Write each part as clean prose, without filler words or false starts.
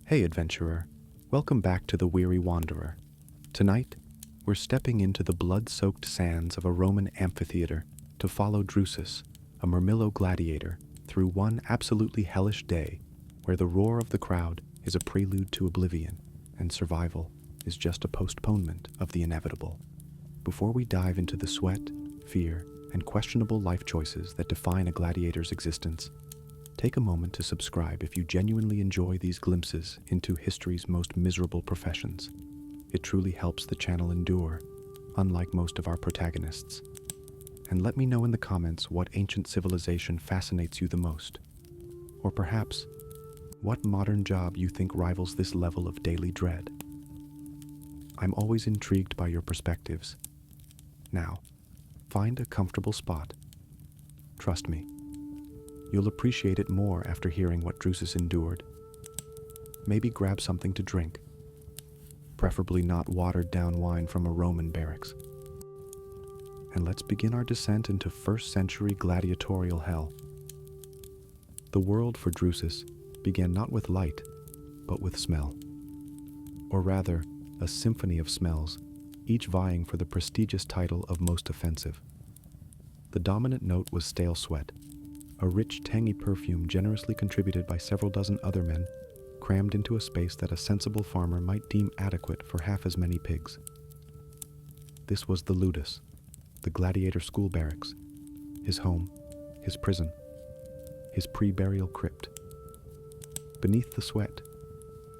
Hey adventurer, welcome back to the Weary Wanderer. Tonight, we're stepping into the blood-soaked sands of a Roman amphitheater to follow Drusus, a Murmillo gladiator, through one absolutely hellish day where the roar of the crowd is a prelude to oblivion and survival is just a postponement of the inevitable. Before we dive into the sweat, fear, and questionable life choices that define a gladiator's existence, take a moment to subscribe if you genuinely enjoy these glimpses into history's most miserable professions. It truly helps the channel endure, unlike most of our protagonists. And let me know in the comments what ancient civilization fascinates you the most. Or perhaps, what modern job you think rivals this level of daily dread. I'm always intrigued by your perspectives. Now, find a comfortable spot. Trust me, you'll appreciate it more after hearing what Drusus endured. Maybe grab something to drink, preferably not watered-down wine from a Roman barracks. And let's begin our descent into first-century gladiatorial hell. The world for Drusus began not with light, but with smell. Or rather, a symphony of smells, each vying for the prestigious title of most offensive. The dominant note was stale sweat, a rich, tangy perfume generously contributed by several dozen other men, crammed into a space that a sensible farmer might deem adequate for half as many pigs. This was the ludus, the gladiator school barracks, his home, his prison, his pre-burial crypt. Beneath the sweat,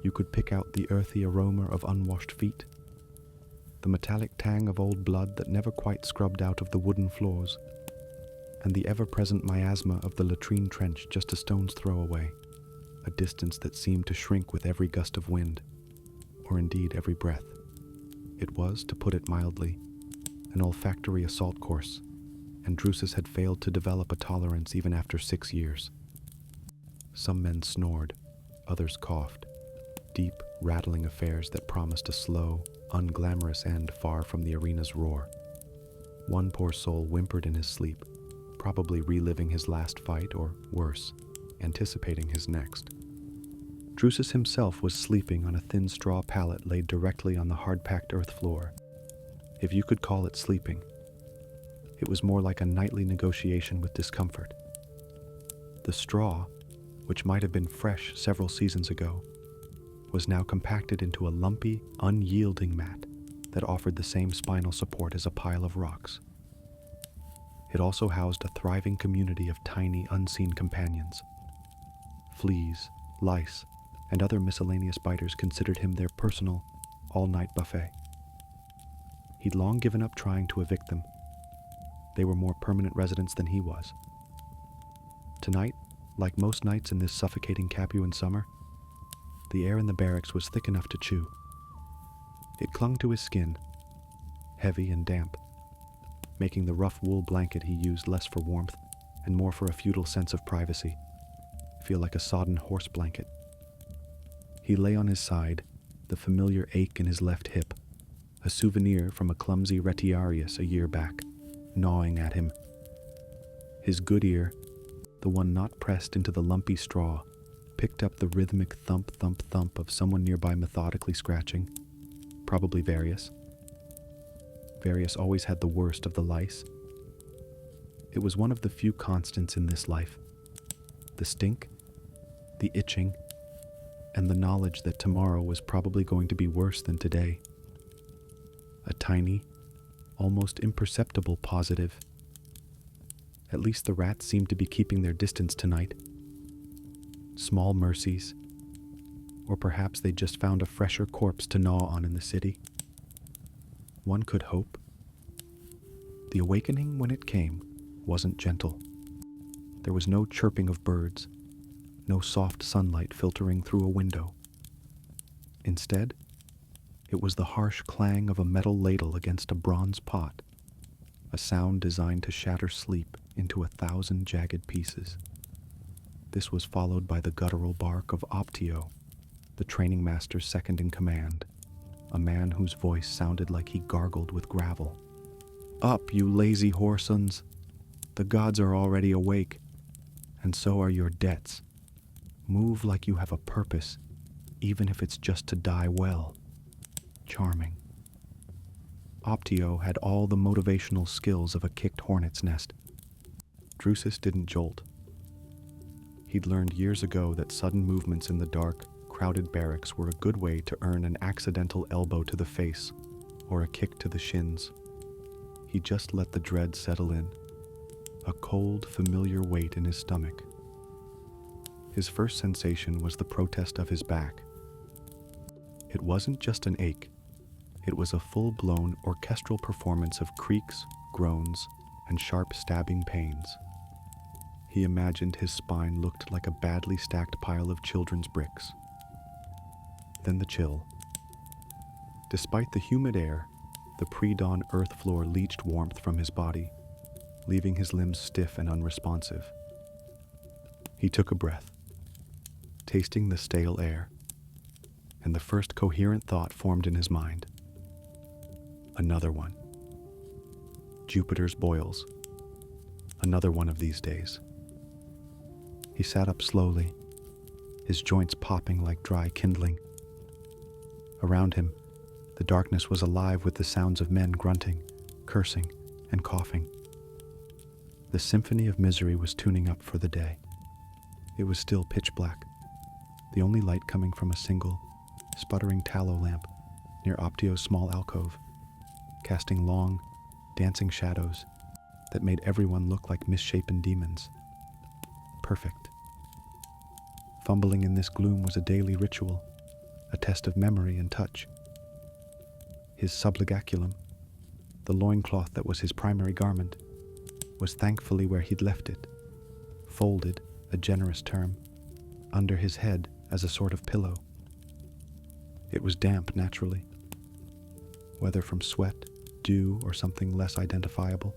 you could pick out the earthy aroma of unwashed feet, the metallic tang of old blood that never quite scrubbed out of the wooden floors, and the ever-present miasma of the latrine trench just a stone's throw away, a distance that seemed to shrink with every gust of wind, or indeed every breath. It was, to put it mildly, an olfactory assault course, and Drusus had failed to develop a tolerance even after 6 years. Some men snored, others coughed, deep, rattling affairs that promised a slow, unglamorous end far from the arena's roar. One poor soul whimpered in his sleep, probably reliving his last fight, or worse, anticipating his next. Drusus himself was sleeping on a thin straw pallet laid directly on the hard-packed earth floor. If you could call it sleeping, it was more like a nightly negotiation with discomfort. The straw, which might have been fresh several seasons ago, was now compacted into a lumpy, unyielding mat that offered the same spinal support as a pile of rocks. It also housed a thriving community of tiny, unseen companions. Fleas, lice, and other miscellaneous biters considered him their personal, all-night buffet. He'd long given up trying to evict them. They were more permanent residents than he was. Tonight, like most nights in this suffocating Capuan summer, the air in the barracks was thick enough to chew. It clung to his skin, heavy and damp, making the rough wool blanket he used less for warmth and more for a futile sense of privacy feel like a sodden horse blanket. He lay on his side, the familiar ache in his left hip, a souvenir from a clumsy retiarius a year back, gnawing at him. His good ear, the one not pressed into the lumpy straw, picked up the rhythmic thump, thump, thump of someone nearby methodically scratching, probably Varius. Varius always had the worst of the lice. It was one of the few constants in this life. The stink, the itching, and the knowledge that tomorrow was probably going to be worse than today. A tiny, almost imperceptible positive. At least the rats seemed to be keeping their distance tonight. Small mercies. Or perhaps they just found a fresher corpse to gnaw on in the city. One could hope. The awakening, when it came, wasn't gentle. There was no chirping of birds, no soft sunlight filtering through a window. Instead, it was the harsh clang of a metal ladle against a bronze pot, a sound designed to shatter sleep into 1,000 jagged pieces. This was followed by the guttural bark of Optio, the training master's second in command, a man whose voice sounded like he gargled with gravel. "Up, you lazy whoresons! The gods are already awake, and so are your debts. Move like you have a purpose, even if it's just to die well. Charming. Optio had all the motivational skills of a kicked hornet's nest. Drusus didn't jolt. He'd learned years ago that sudden movements in the dark, crowded barracks were a good way to earn an accidental elbow to the face or a kick to the shins. He just let the dread settle in, a cold, familiar weight in his stomach. His first sensation was the protest of his back. It wasn't just an ache. It was a full-blown orchestral performance of creaks, groans, and sharp stabbing pains. He imagined his spine looked like a badly stacked pile of children's bricks. Then the chill. Despite the humid air, the pre-dawn earth floor leached warmth from his body, leaving his limbs stiff and unresponsive. He took a breath, tasting the stale air, and the first coherent thought formed in his mind. Another one. Jupiter's boils. Another one of these days. He sat up slowly, his joints popping like dry kindling. Around him, the darkness was alive with the sounds of men grunting, cursing, and coughing. The symphony of misery was tuning up for the day. It was still pitch black, the only light coming from a single, sputtering tallow lamp near Optio's small alcove, casting long, dancing shadows that made everyone look like misshapen demons. Perfect. Fumbling in this gloom was a daily ritual, a test of memory and touch. His subligaculum, the loincloth that was his primary garment, was thankfully where he'd left it, folded, a generous term, under his head as a sort of pillow. It was damp naturally, whether from sweat, dew, or something less identifiable.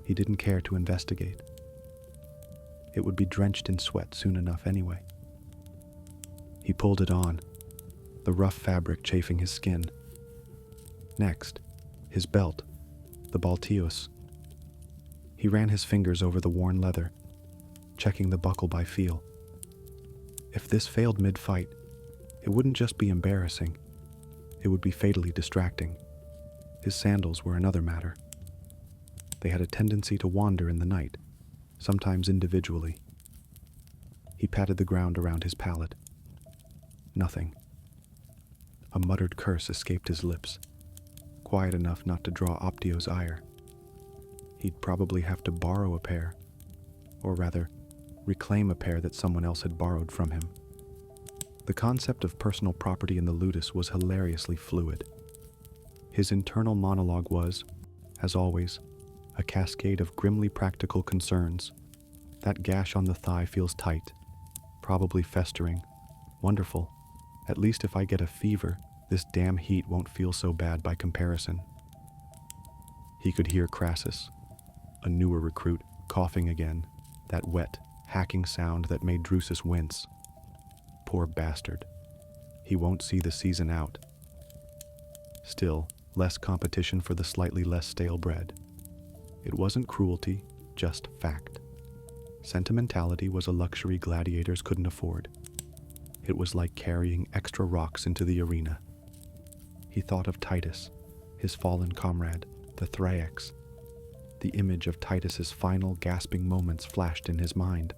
He didn't care to investigate. It would be drenched in sweat soon enough anyway. He pulled it on, the rough fabric chafing his skin. Next, his belt, the balteus. He ran his fingers over the worn leather, checking the buckle by feel. If this failed mid-fight, it wouldn't just be embarrassing, it would be fatally distracting. His sandals were another matter. They had a tendency to wander in the night, sometimes individually. He patted the ground around his pallet. Nothing. A muttered curse escaped his lips, quiet enough not to draw Optio's ire. He'd probably have to borrow a pair, or rather, reclaim a pair that someone else had borrowed from him. The concept of personal property in the ludus was hilariously fluid. His internal monologue was, as always, a cascade of grimly practical concerns. That gash on the thigh feels tight, probably festering. Wonderful. At least if I get a fever, this damn heat won't feel so bad by comparison. He could hear Crassus, a newer recruit, coughing again, that wet, hacking sound that made Drusus wince. Poor bastard. He won't see the season out. Still, less competition for the slightly less stale bread. It wasn't cruelty, just fact. Sentimentality was a luxury gladiators couldn't afford. It was like carrying extra rocks into the arena. He thought of Titus, his fallen comrade, the Thraex. The image of Titus's final gasping moments flashed in his mind.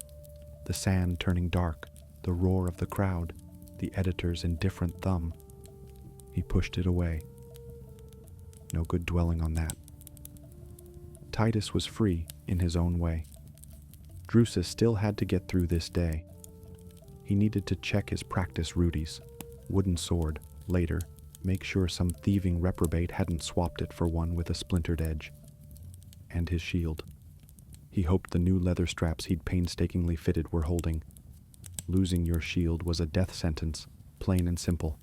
The sand turning dark, the roar of the crowd, the editor's indifferent thumb. He pushed it away. No good dwelling on that. Titus was free in his own way. Drusus still had to get through this day. He needed to check his practice rudies, wooden sword, later, make sure some thieving reprobate hadn't swapped it for one with a splintered edge. And his shield. He hoped the new leather straps he'd painstakingly fitted were holding. Losing your shield was a death sentence, plain and simple.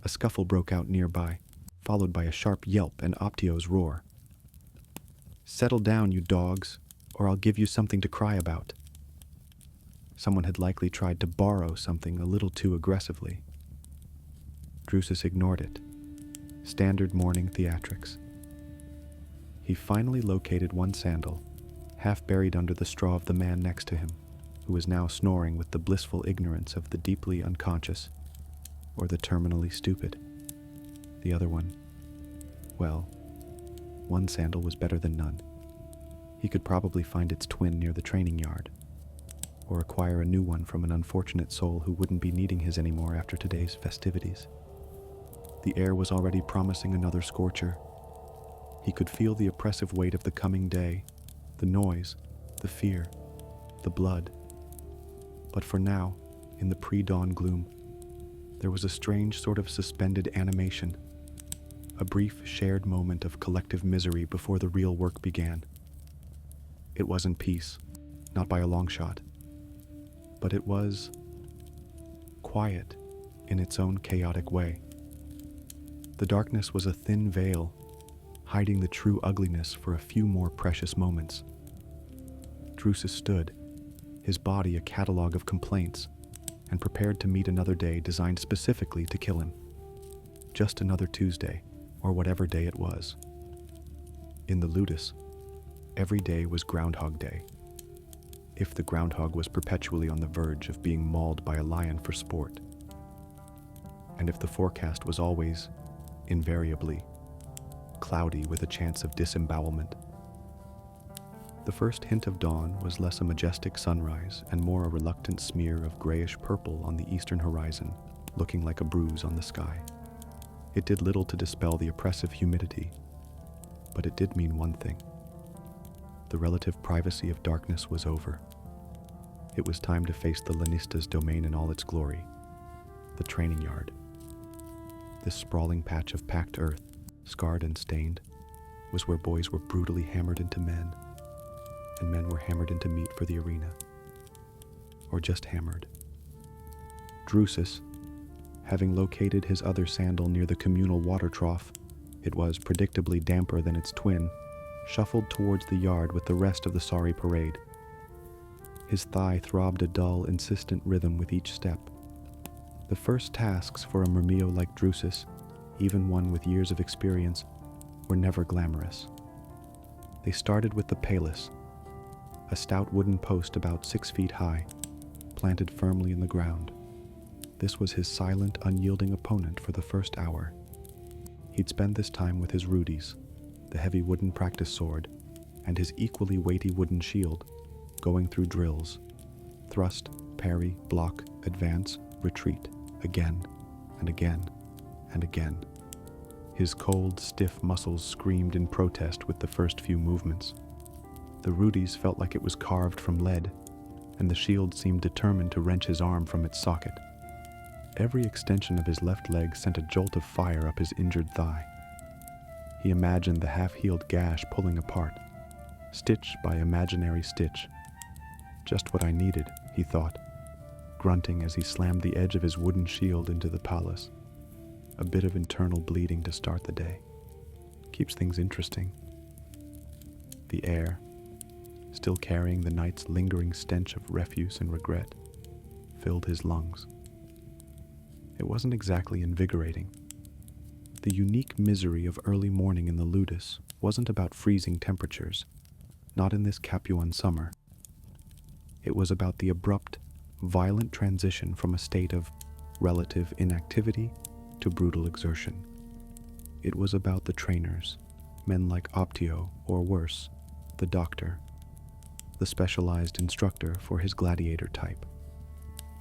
A scuffle broke out nearby, followed by a sharp yelp and Optio's roar. "Settle down, you dogs, or I'll give you something to cry about." Someone had likely tried to borrow something a little too aggressively. Drusus ignored it. Standard morning theatrics. He finally located one sandal, half buried under the straw of the man next to him. who was now snoring with the blissful ignorance of the deeply unconscious, or the terminally stupid. The other one, well, one sandal was better than none. He could probably find its twin near the training yard, or acquire a new one from an unfortunate soul who wouldn't be needing his anymore after today's festivities. The air was already promising another scorcher. He could feel the oppressive weight of the coming day, the noise, the fear, the blood. But for now, in the pre-dawn gloom, there was a strange sort of suspended animation, a brief shared moment of collective misery before the real work began. It wasn't peace, not by a long shot, but it was quiet in its own chaotic way. The darkness was a thin veil, hiding the true ugliness for a few more precious moments. Drusus stood, his body a catalogue of complaints, and prepared to meet another day designed specifically to kill him. Just another Tuesday, or whatever day it was. In the Ludus, every day was Groundhog Day. If the groundhog was perpetually on the verge of being mauled by a lion for sport. And if the forecast was always, invariably, cloudy with a chance of disembowelment. The first hint of dawn was less a majestic sunrise and more a reluctant smear of grayish purple on the eastern horizon, looking like a bruise on the sky. It did little to dispel the oppressive humidity, but it did mean one thing. The relative privacy of darkness was over. It was time to face the Lannista's domain in all its glory, the training yard. This sprawling patch of packed earth, scarred and stained, was where boys were brutally hammered into men, and men were hammered into meat for the arena. Or just hammered. Drusus, having located his other sandal near the communal water trough, it was predictably damper than its twin, shuffled towards the yard with the rest of the sorry parade. His thigh throbbed a dull, insistent rhythm with each step. The first tasks for a Myrmeo like Drusus, even one with years of experience, were never glamorous. They started with the palus, a stout wooden post about 6 feet high, planted firmly in the ground. This was his silent, unyielding opponent for the first hour. He'd spend this time with his rudies, the heavy wooden practice sword, and his equally weighty wooden shield, going through drills. Thrust, parry, block, advance, retreat, again, and again, and again. His cold, stiff muscles screamed in protest with the first few movements. The rudies felt like it was carved from lead, and the shield seemed determined to wrench his arm from its socket. Every extension of his left leg sent a jolt of fire up his injured thigh. He imagined the half-healed gash pulling apart, stitch by imaginary stitch. Just what I needed, he thought, grunting as he slammed the edge of his wooden shield into the palace. A bit of internal bleeding to start the day. Keeps things interesting. The air, still carrying the night's lingering stench of refuse and regret, filled his lungs. It wasn't exactly invigorating. The unique misery of early morning in the Ludus wasn't about freezing temperatures, not in this Capuan summer. It was about the abrupt, violent transition from a state of relative inactivity to brutal exertion. It was about the trainers, men like Optio, or worse, the doctor, the specialized instructor for his gladiator type.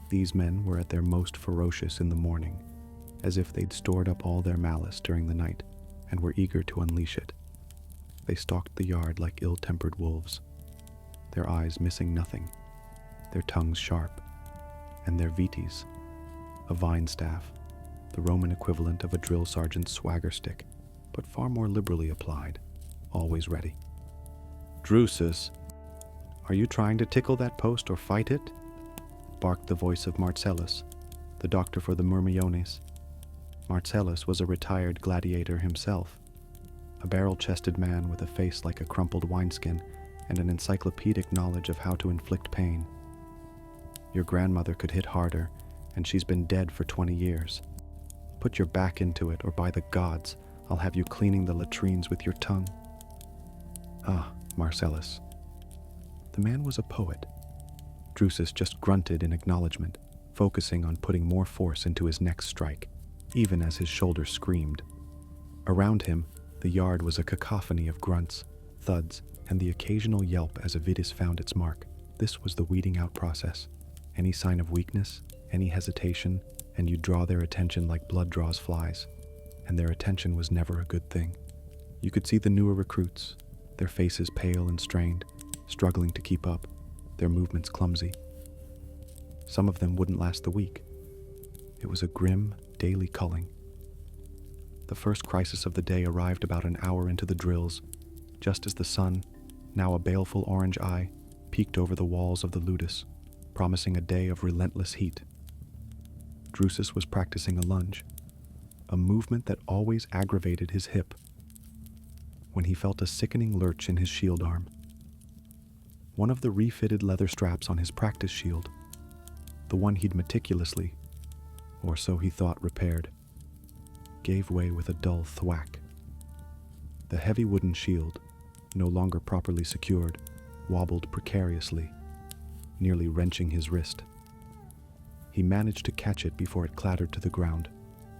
These men were at their most ferocious in the morning, as if they'd stored up all their malice during the night and were eager to unleash it. They stalked the yard like ill-tempered wolves, their eyes missing nothing, their tongues sharp, and their vites, a vine staff, the Roman equivalent of a drill sergeant's swagger stick, but far more liberally applied, always ready. "Drusus, are you trying to tickle that post or fight it?" barked the voice of Marcellus, the doctor for the Myrmiones. Marcellus was a retired gladiator himself, a barrel-chested man with a face like a crumpled wineskin and an encyclopedic knowledge of how to inflict pain. "Your grandmother could hit harder, and she's been dead for 20 years. Put your back into it, or by the gods, I'll have you cleaning the latrines with your tongue." Ah, Marcellus. The man was a poet. Drusus just grunted in acknowledgement, focusing on putting more force into his next strike, even as his shoulders screamed. Around him, the yard was a cacophony of grunts, thuds, and the occasional yelp as a Vitis found its mark. This was the weeding out process. Any sign of weakness, any hesitation, and you'd draw their attention like blood draws flies. And their attention was never a good thing. You could see the newer recruits, their faces pale and strained, struggling to keep up, their movements clumsy. Some of them wouldn't last the week. It was a grim, daily culling. The first crisis of the day arrived about an hour into the drills, just as the sun, now a baleful orange eye, peeked over the walls of the ludus, promising a day of relentless heat. Drusus was practicing a lunge, a movement that always aggravated his hip, when he felt a sickening lurch in his shield arm. One of the refitted leather straps on his practice shield, the one he'd meticulously, or so he thought, repaired, gave way with a dull thwack. The heavy wooden shield, no longer properly secured, wobbled precariously, nearly wrenching his wrist. He managed to catch it before it clattered to the ground,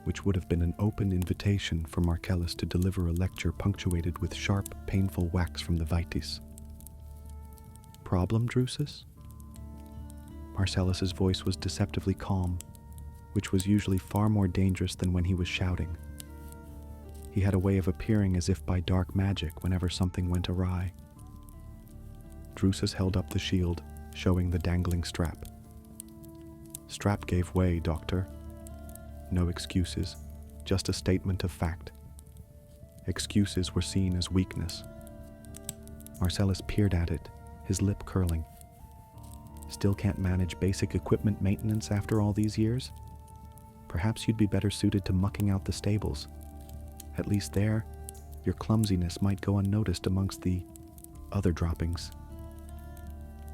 which would have been an open invitation for Marcellus to deliver a lecture punctuated with sharp, painful whacks from the Vitis. Problem, Drusus? Marcellus's voice was deceptively calm, which was usually far more dangerous than when he was shouting. He had a way of appearing as if by dark magic whenever something went awry. Drusus held up the shield, showing the dangling strap. Strap gave way, Doctor. No excuses, just a statement of fact. Excuses were seen as weakness. Marcellus peered at it, his lip curling. Still can't manage basic equipment maintenance after all these years? Perhaps you'd be better suited to mucking out the stables. At least there, your clumsiness might go unnoticed amongst the other droppings.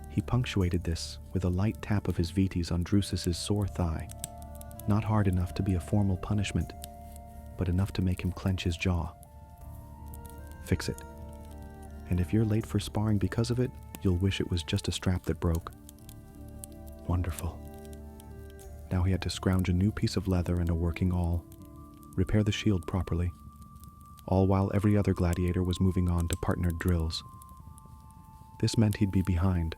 He punctuated this with a light tap of his vites on Drusus's sore thigh. Not hard enough to be a formal punishment, but enough to make him clench his jaw. Fix it. And if you're late for sparring because of it, you'll wish it was just a strap that broke. Wonderful. Now he had to scrounge a new piece of leather and a working awl, repair the shield properly, all while every other gladiator was moving on to partnered drills. This meant he'd be behind,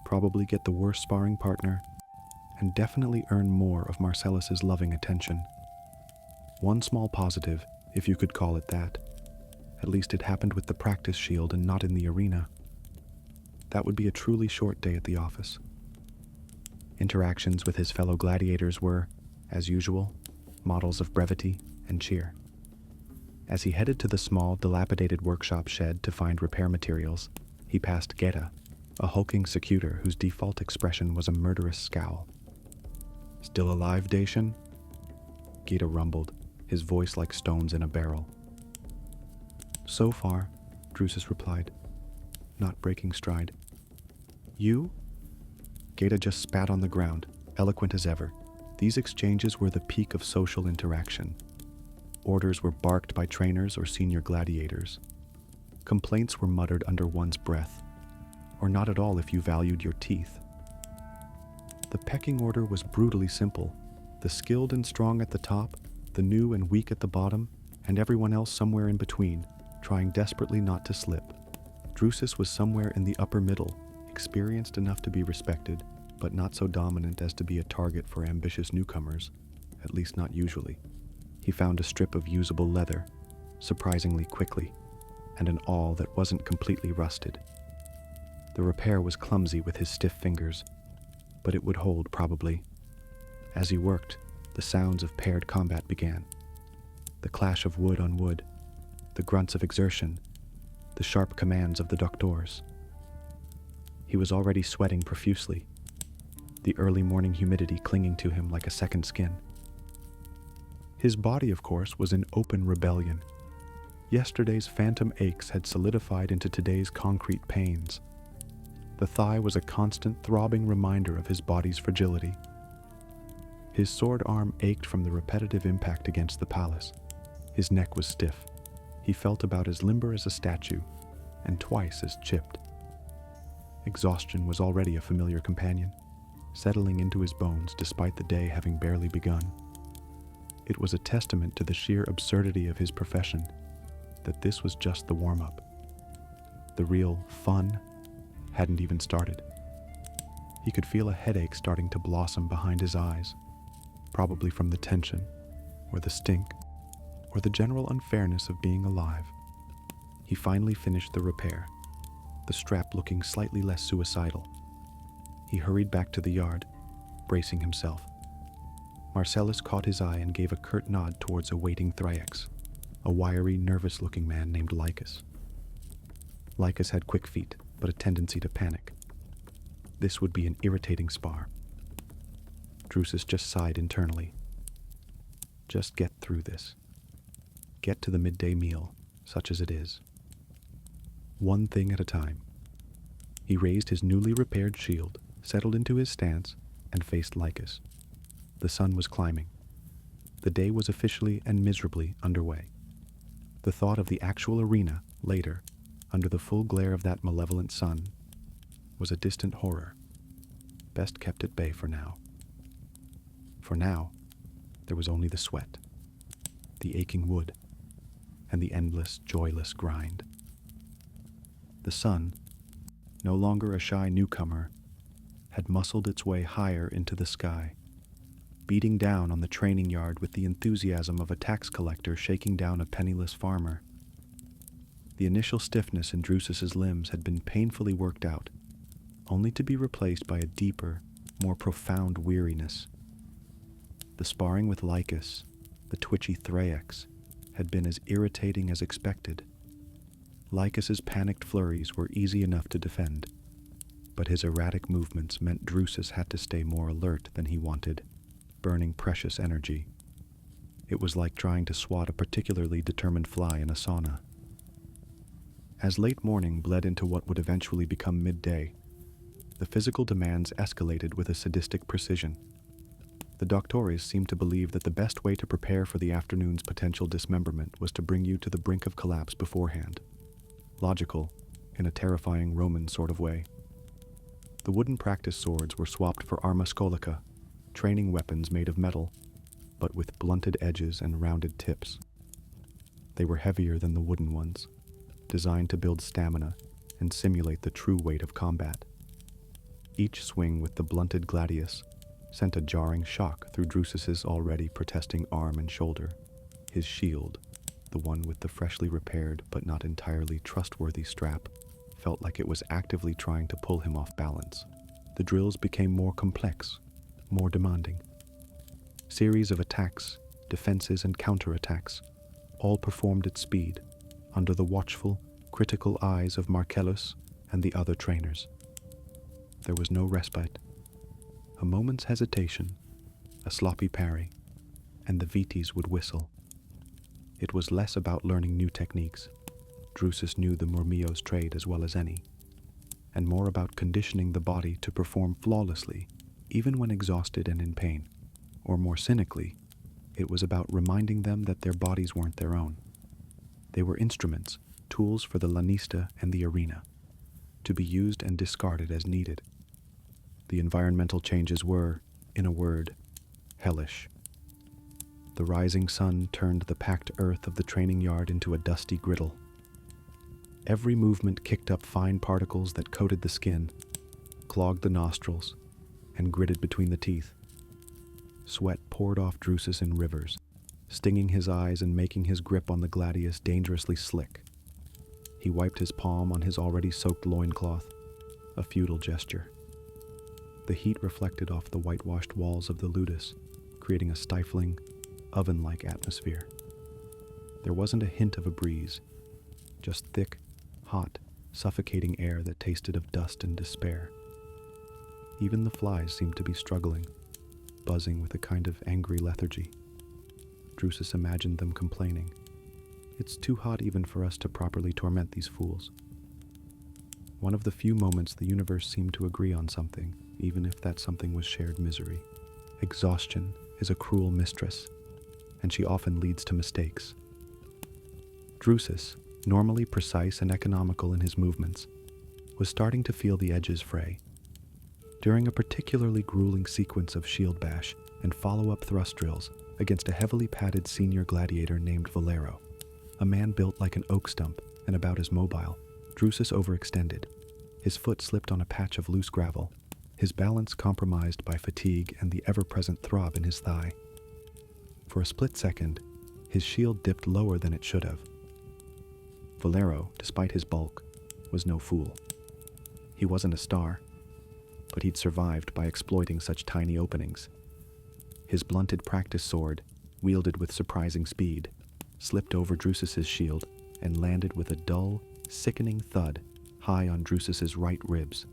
probably get the worst sparring partner, and definitely earn more of Marcellus's loving attention. One small positive, if you could call it that. At least it happened with the practice shield and not in the arena. That would be a truly short day at the office. Interactions with his fellow gladiators were, as usual, models of brevity and cheer. As he headed to the small, dilapidated workshop shed to find repair materials, he passed Geta, a hulking secutor whose default expression was a murderous scowl. "Still alive, Dacian?" Geta rumbled, his voice like stones in a barrel. "So far," Drusus replied, not breaking stride. "You?" Geta just spat on the ground, eloquent as ever. These exchanges were the peak of social interaction. Orders were barked by trainers or senior gladiators. Complaints were muttered under one's breath, or not at all if you valued your teeth. The pecking order was brutally simple. The skilled and strong at the top, the new and weak at the bottom, and everyone else somewhere in between, trying desperately not to slip. Drusus was somewhere in the upper middle, experienced enough to be respected, but not so dominant as to be a target for ambitious newcomers, at least not usually. He found a strip of usable leather, surprisingly quickly, and an awl that wasn't completely rusted. The repair was clumsy with his stiff fingers, but it would hold probably. As he worked, the sounds of paired combat began. The clash of wood on wood, the grunts of exertion, the sharp commands of the doctors. He was already sweating profusely, the early morning humidity clinging to him like a second skin. His body, of course, was in open rebellion. Yesterday's phantom aches had solidified into today's concrete pains. The thigh was a constant throbbing reminder of his body's fragility. His sword arm ached from the repetitive impact against the palace. His neck was stiff. He felt about as limber as a statue, and twice as chipped. Exhaustion was already a familiar companion, settling into his bones despite the day having barely begun. It was a testament to the sheer absurdity of his profession that this was just the warm-up. The real fun hadn't even started. He could feel a headache starting to blossom behind his eyes, probably from the tension, or the stink, or the general unfairness of being alive. He finally finished the repair, the strap looking slightly less suicidal. He hurried back to the yard, bracing himself. Marcellus caught his eye and gave a curt nod towards a waiting Thryax, a wiry, nervous-looking man named Lycus. Lycus had quick feet, but a tendency to panic. This would be an irritating spar. Drusus just sighed internally. Just get through this. Get to the midday meal, such as it is. One thing at a time. He raised his newly repaired shield, settled into his stance, and faced Lycus. The sun was climbing. The day was officially and miserably underway. The thought of the actual arena, later, under the full glare of that malevolent sun, was a distant horror, best kept at bay for now. For now, there was only the sweat, the aching wood, and the endless, joyless grind. The sun, no longer a shy newcomer, had muscled its way higher into the sky, beating down on the training yard with the enthusiasm of a tax collector shaking down a penniless farmer. The initial stiffness in Drusus's limbs had been painfully worked out, only to be replaced by a deeper, more profound weariness. The sparring with Lycus, the twitchy Thryax, had been as irritating as expected. Lycus's panicked flurries were easy enough to defend, but his erratic movements meant Drusus had to stay more alert than he wanted, burning precious energy. It was like trying to swat a particularly determined fly in a sauna. As late morning bled into what would eventually become midday, the physical demands escalated with a sadistic precision. The doctores seemed to believe that the best way to prepare for the afternoon's potential dismemberment was to bring you to the brink of collapse beforehand. Logical, in a terrifying Roman sort of way. The wooden practice swords were swapped for arma scolica, training weapons made of metal, but with blunted edges and rounded tips. They were heavier than the wooden ones, designed to build stamina and simulate the true weight of combat. Each swing with the blunted gladius sent a jarring shock through Drusus's already protesting arm and shoulder. His shield, the one with the freshly repaired but not entirely trustworthy strap, felt like it was actively trying to pull him off balance. The drills became more complex, more demanding. Series of attacks, defenses, and counterattacks, all performed at speed, under the watchful, critical eyes of Marcellus and the other trainers. There was no respite. A moment's hesitation, a sloppy parry, and the Vites would whistle. It was less about learning new techniques. Drusus knew the Murmillo's trade as well as any, and more about conditioning the body to perform flawlessly, even when exhausted and in pain. Or more cynically, it was about reminding them that their bodies weren't their own. They were instruments, tools for the lanista and the arena, to be used and discarded as needed. The environmental changes were, in a word, hellish. The rising sun turned the packed earth of the training yard into a dusty griddle. Every movement kicked up fine particles that coated the skin, clogged the nostrils, and gritted between the teeth. Sweat poured off Drusus in rivers, stinging his eyes and making his grip on the gladius dangerously slick. He wiped his palm on his already soaked loincloth, a futile gesture. The heat reflected off the whitewashed walls of the ludus, creating a stifling, oven-like atmosphere. There wasn't a hint of a breeze, just thick, hot, suffocating air that tasted of dust and despair. Even the flies seemed to be struggling, buzzing with a kind of angry lethargy. Drusus imagined them complaining. "It's too hot even for us to properly torment these fools." One of the few moments the universe seemed to agree on something, even if that something was shared misery. Exhaustion is a cruel mistress, and she often leads to mistakes. Drusus, normally precise and economical in his movements, was starting to feel the edges fray. During a particularly grueling sequence of shield bash and follow-up thrust drills against a heavily padded senior gladiator named Valero, a man built like an oak stump and about as mobile, Drusus overextended. His foot slipped on a patch of loose gravel, his balance compromised by fatigue and the ever-present throb in his thigh. For a split second, his shield dipped lower than it should have. Valero, despite his bulk, was no fool. He wasn't a star, but he'd survived by exploiting such tiny openings. His blunted practice sword, wielded with surprising speed, slipped over Drusus's shield and landed with a dull, sickening thud high on Drusus's right ribs.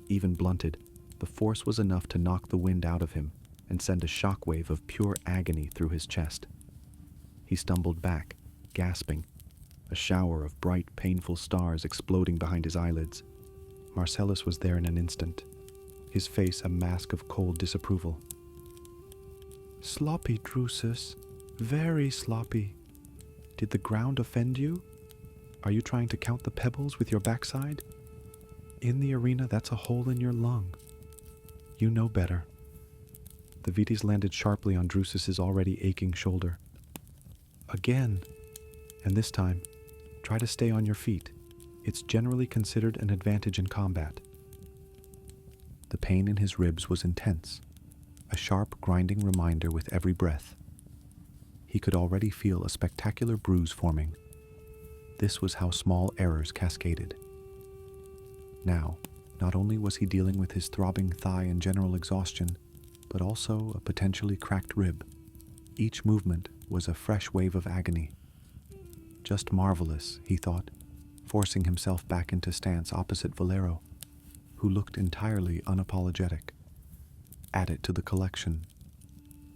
Even blunted, the force was enough to knock the wind out of him and send a shockwave of pure agony through his chest. He stumbled back, gasping, a shower of bright, painful stars exploding behind his eyelids. Marcellus was there in an instant, his face a mask of cold disapproval. "Sloppy, Drusus. Very sloppy. Did the ground offend you? Are you trying to count the pebbles with your backside? In the arena, that's a hole in your lung. You know better." The Vites landed sharply on Drusus's already aching shoulder. "Again. And this time, try to stay on your feet. It's generally considered an advantage in combat." The pain in his ribs was intense, a sharp, grinding reminder with every breath. He could already feel a spectacular bruise forming. This was how small errors cascaded. Now, not only was he dealing with his throbbing thigh and general exhaustion, but also a potentially cracked rib. Each movement was a fresh wave of agony. Just marvelous, he thought, forcing himself back into stance opposite Valero, who looked entirely unapologetic. Add it to the collection.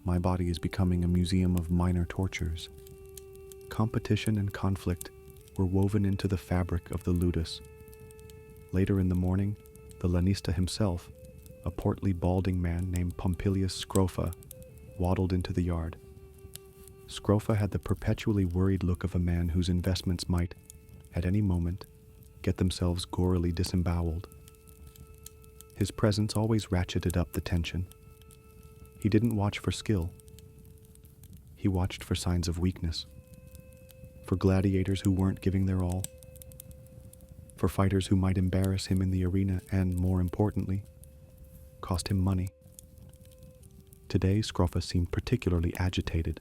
My body is becoming a museum of minor tortures. Competition and conflict were woven into the fabric of the ludus. Later in the morning, the lanista himself, a portly balding man named Pompilius Scrofa, waddled into the yard. Scrofa had the perpetually worried look of a man whose investments might, at any moment, get themselves gorily disemboweled. His presence always ratcheted up the tension. He didn't watch for skill. He watched for signs of weakness. For gladiators who weren't giving their all. For fighters who might embarrass him in the arena and, more importantly, cost him money. Today, Scrofa seemed particularly agitated.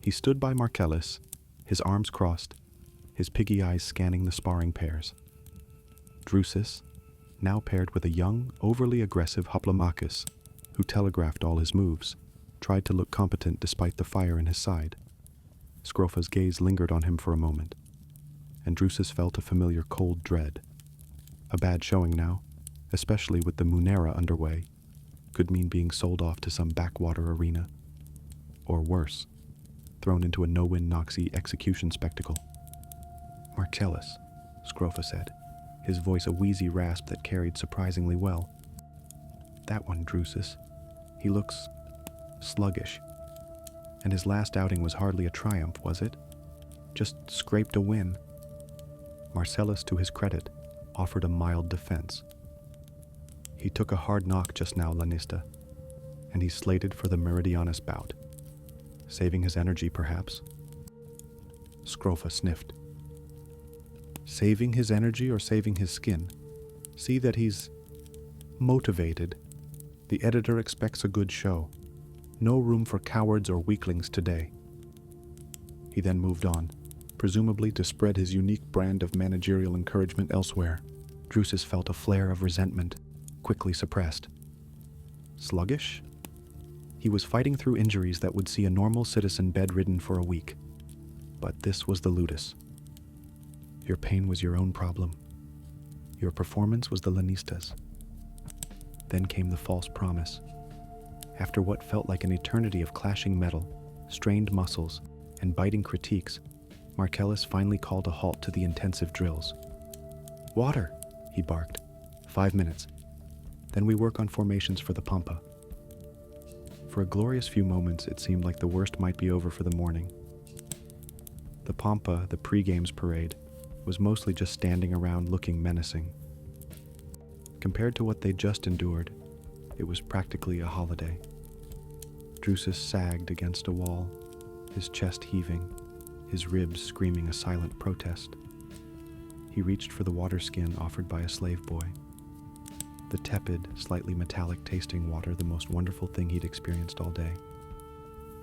He stood by Marcellus, his arms crossed, his piggy eyes scanning the sparring pairs. Drusus, now paired with a young, overly aggressive Hoplomachus, who telegraphed all his moves, tried to look competent despite the fire in his side. Scrofa's gaze lingered on him for a moment, and Drusus felt a familiar cold dread. A bad showing now, especially with the Munera underway, could mean being sold off to some backwater arena. Or worse, thrown into a no-win Noxie execution spectacle. "Marcellus," Scrofa said, his voice a wheezy rasp that carried surprisingly well. "That one, Drusus. He looks sluggish. And his last outing was hardly a triumph, was it? Just scraped a win." Marcellus, to his credit, offered a mild defense. "He took a hard knock just now, Lanista, and he's slated for the Meridianus bout. Saving his energy, perhaps?" Scrofa sniffed. "Saving his energy or saving his skin? See that he's motivated. The editor expects a good show. No room for cowards or weaklings today." He then moved on, presumably to spread his unique brand of managerial encouragement elsewhere. Drusus felt a flare of resentment, quickly suppressed. Sluggish? He was fighting through injuries that would see a normal citizen bedridden for a week. But this was the ludus. Your pain was your own problem. Your performance was the Lanista's. Then came the false promise. After what felt like an eternity of clashing metal, strained muscles, and biting critiques, Marcellus finally called a halt to the intensive drills. "Water," he barked. 5 minutes. Then we work on formations for the Pampa." For a glorious few moments, it seemed like the worst might be over for the morning. The Pampa, the pre-games parade, was mostly just standing around looking menacing. Compared to what they'd just endured, it was practically a holiday. Drusus sagged against a wall, his chest heaving, his ribs screaming a silent protest. He reached for the water skin offered by a slave boy. The tepid, slightly metallic tasting water, the most wonderful thing he'd experienced all day.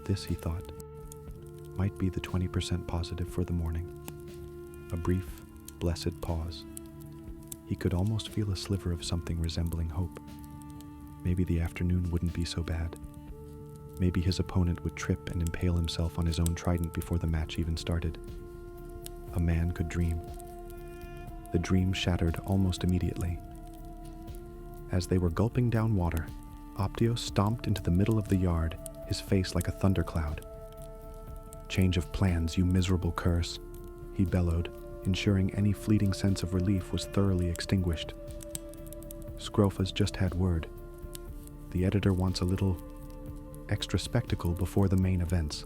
This, he thought, might be the 20% positive for the morning. A brief, blessed pause. He could almost feel a sliver of something resembling hope. Maybe the afternoon wouldn't be so bad. Maybe his opponent would trip and impale himself on his own trident before the match even started. A man could dream. The dream shattered almost immediately. As they were gulping down water, Optio stomped into the middle of the yard, his face like a thundercloud. "Change of plans, you miserable curse," he bellowed, ensuring any fleeting sense of relief was thoroughly extinguished. "Scrofa's just had word. The editor wants a little extra spectacle before the main events,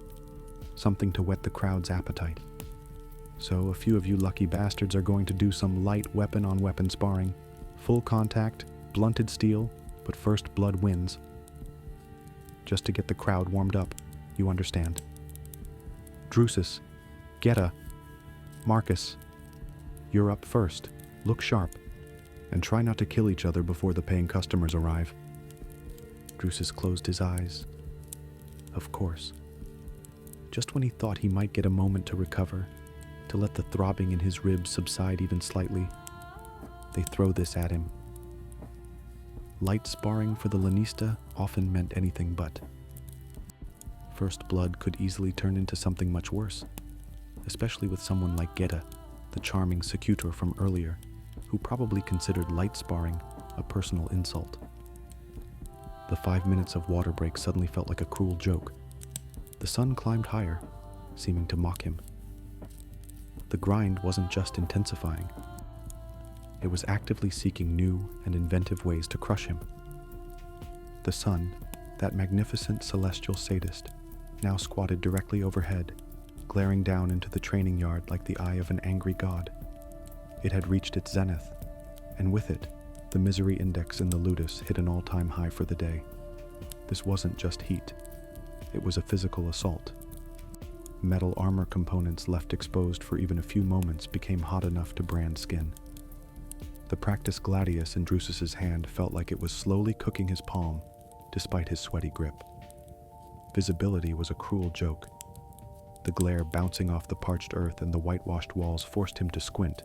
something to whet the crowd's appetite. So a few of you lucky bastards are going to do some light weapon-on-weapon sparring, full contact, blunted steel, but first blood wins. Just to get the crowd warmed up, you understand. Drusus, Geta, Marcus, you're up first. Look sharp, and try not to kill each other before the paying customers arrive." Drusus closed his eyes. Of course. Just when he thought he might get a moment to recover, to let the throbbing in his ribs subside even slightly, they throw this at him. Light sparring for the lanista often meant anything but. First blood could easily turn into something much worse, especially with someone like Geta, the charming secutor from earlier, who probably considered light sparring a personal insult. The 5 minutes of water break suddenly felt like a cruel joke. The sun climbed higher, seeming to mock him. The grind wasn't just intensifying. It was actively seeking new and inventive ways to crush him. The sun, that magnificent celestial sadist, now squatted directly overhead, glaring down into the training yard like the eye of an angry god. It had reached its zenith, and with it, the misery index in the ludus hit an all-time high for the day. This wasn't just heat. It was a physical assault. Metal armor components left exposed for even a few moments became hot enough to brand skin. The practiced gladius in Drusus's hand felt like it was slowly cooking his palm, despite his sweaty grip. Visibility was a cruel joke. The glare bouncing off the parched earth and the whitewashed walls forced him to squint,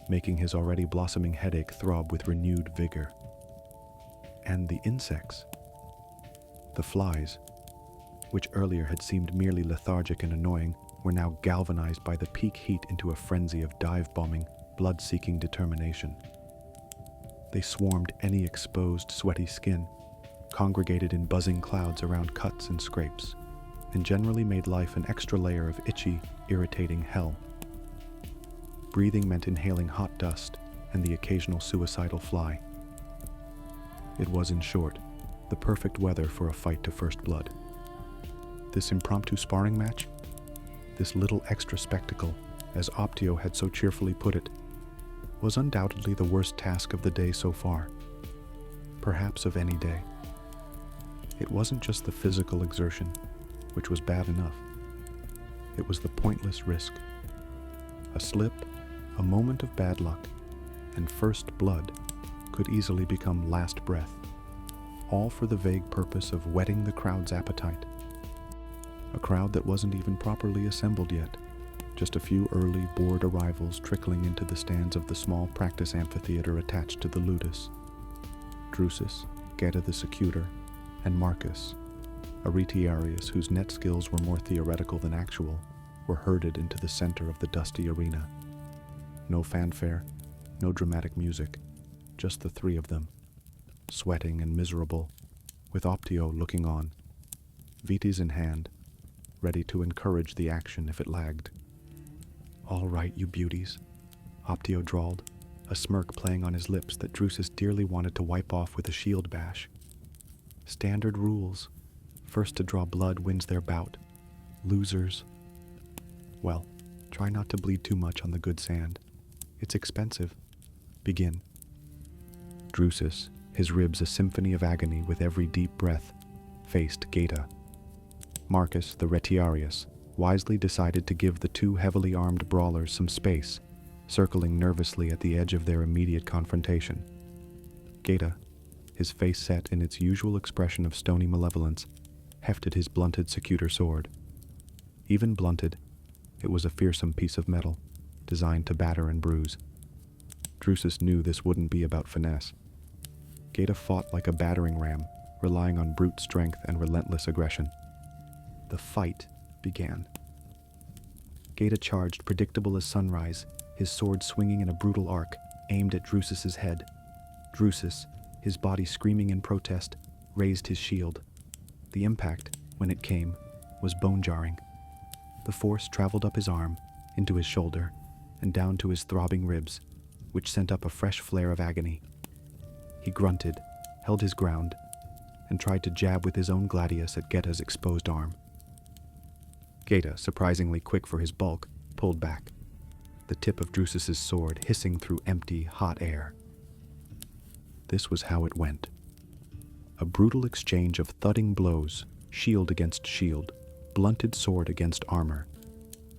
making his already blossoming headache throb with renewed vigor. And the insects. The flies, which earlier had seemed merely lethargic and annoying, were now galvanized by the peak heat into a frenzy of dive-bombing, blood-seeking determination. They swarmed any exposed, sweaty skin, congregated in buzzing clouds around cuts and scrapes, and generally made life an extra layer of itchy, irritating hell. Breathing meant inhaling hot dust and the occasional suicidal fly. It was, in short, the perfect weather for a fight to first blood. This impromptu sparring match, this little extra spectacle, as Optio had so cheerfully put it, was undoubtedly the worst task of the day so far, perhaps of any day. It wasn't just the physical exertion, which was bad enough. It was the pointless risk. A slip, a moment of bad luck, and first blood could easily become last breath, all for the vague purpose of whetting the crowd's appetite. A crowd that wasn't even properly assembled yet, just a few early, bored arrivals trickling into the stands of the small practice amphitheater attached to the ludus. Drusus, Geta the Secutor, and Marcus, a retiarius whose net skills were more theoretical than actual, were herded into the center of the dusty arena. No fanfare, no dramatic music, just the three of them, sweating and miserable, with Optio looking on, vitis in hand, ready to encourage the action if it lagged. "All right, you beauties," Optio drawled, a smirk playing on his lips that Drusus dearly wanted to wipe off with a shield bash. "Standard rules. First to draw blood wins their bout. Losers. Well, try not to bleed too much on the good sand. It's expensive. Begin." Drusus, his ribs a symphony of agony with every deep breath, faced Geta. Marcus, the retiarius, wisely decided to give the two heavily armed brawlers some space, circling nervously at the edge of their immediate confrontation. Geta, his face set in its usual expression of stony malevolence, hefted his blunted secutor sword. Even blunted, it was a fearsome piece of metal, designed to batter and bruise. Drusus knew this wouldn't be about finesse. Geta fought like a battering ram, relying on brute strength and relentless aggression. The fight began. Geta charged, predictable as sunrise, his sword swinging in a brutal arc, aimed at Drusus's head. Drusus, his body screaming in protest, raised his shield. The impact, when it came, was bone-jarring. The force traveled up his arm, into his shoulder, and down to his throbbing ribs, which sent up a fresh flare of agony. He grunted, held his ground, and tried to jab with his own gladius at Geta's exposed arm. Geta, surprisingly quick for his bulk, pulled back, the tip of Drusus's sword hissing through empty, hot air. This was how it went. A brutal exchange of thudding blows, shield against shield, blunted sword against armor.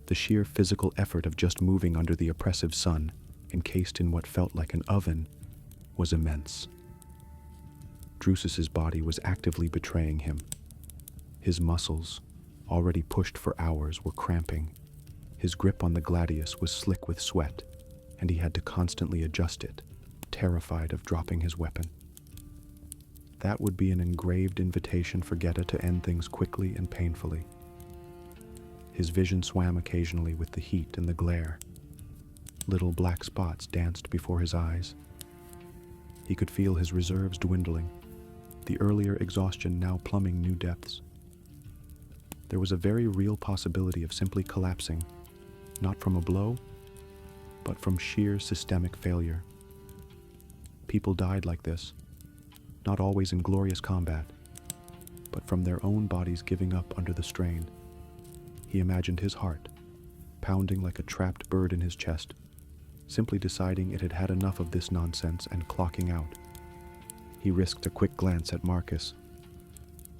The sheer physical effort of just moving under the oppressive sun, encased in what felt like an oven, was immense. Drusus's body was actively betraying him. His muscles, already pushed for hours, were cramping. His grip on the gladius was slick with sweat, and he had to constantly adjust it, terrified of dropping his weapon. That would be an engraved invitation for Geta to end things quickly and painfully. His vision swam occasionally with the heat and the glare. Little black spots danced before his eyes. He could feel his reserves dwindling, the earlier exhaustion now plumbing new depths. There was a very real possibility of simply collapsing, not from a blow, but from sheer systemic failure. People died like this, not always in glorious combat, but from their own bodies giving up under the strain. He imagined his heart, pounding like a trapped bird in his chest, simply deciding it had had enough of this nonsense and clocking out. He risked a quick glance at Marcus.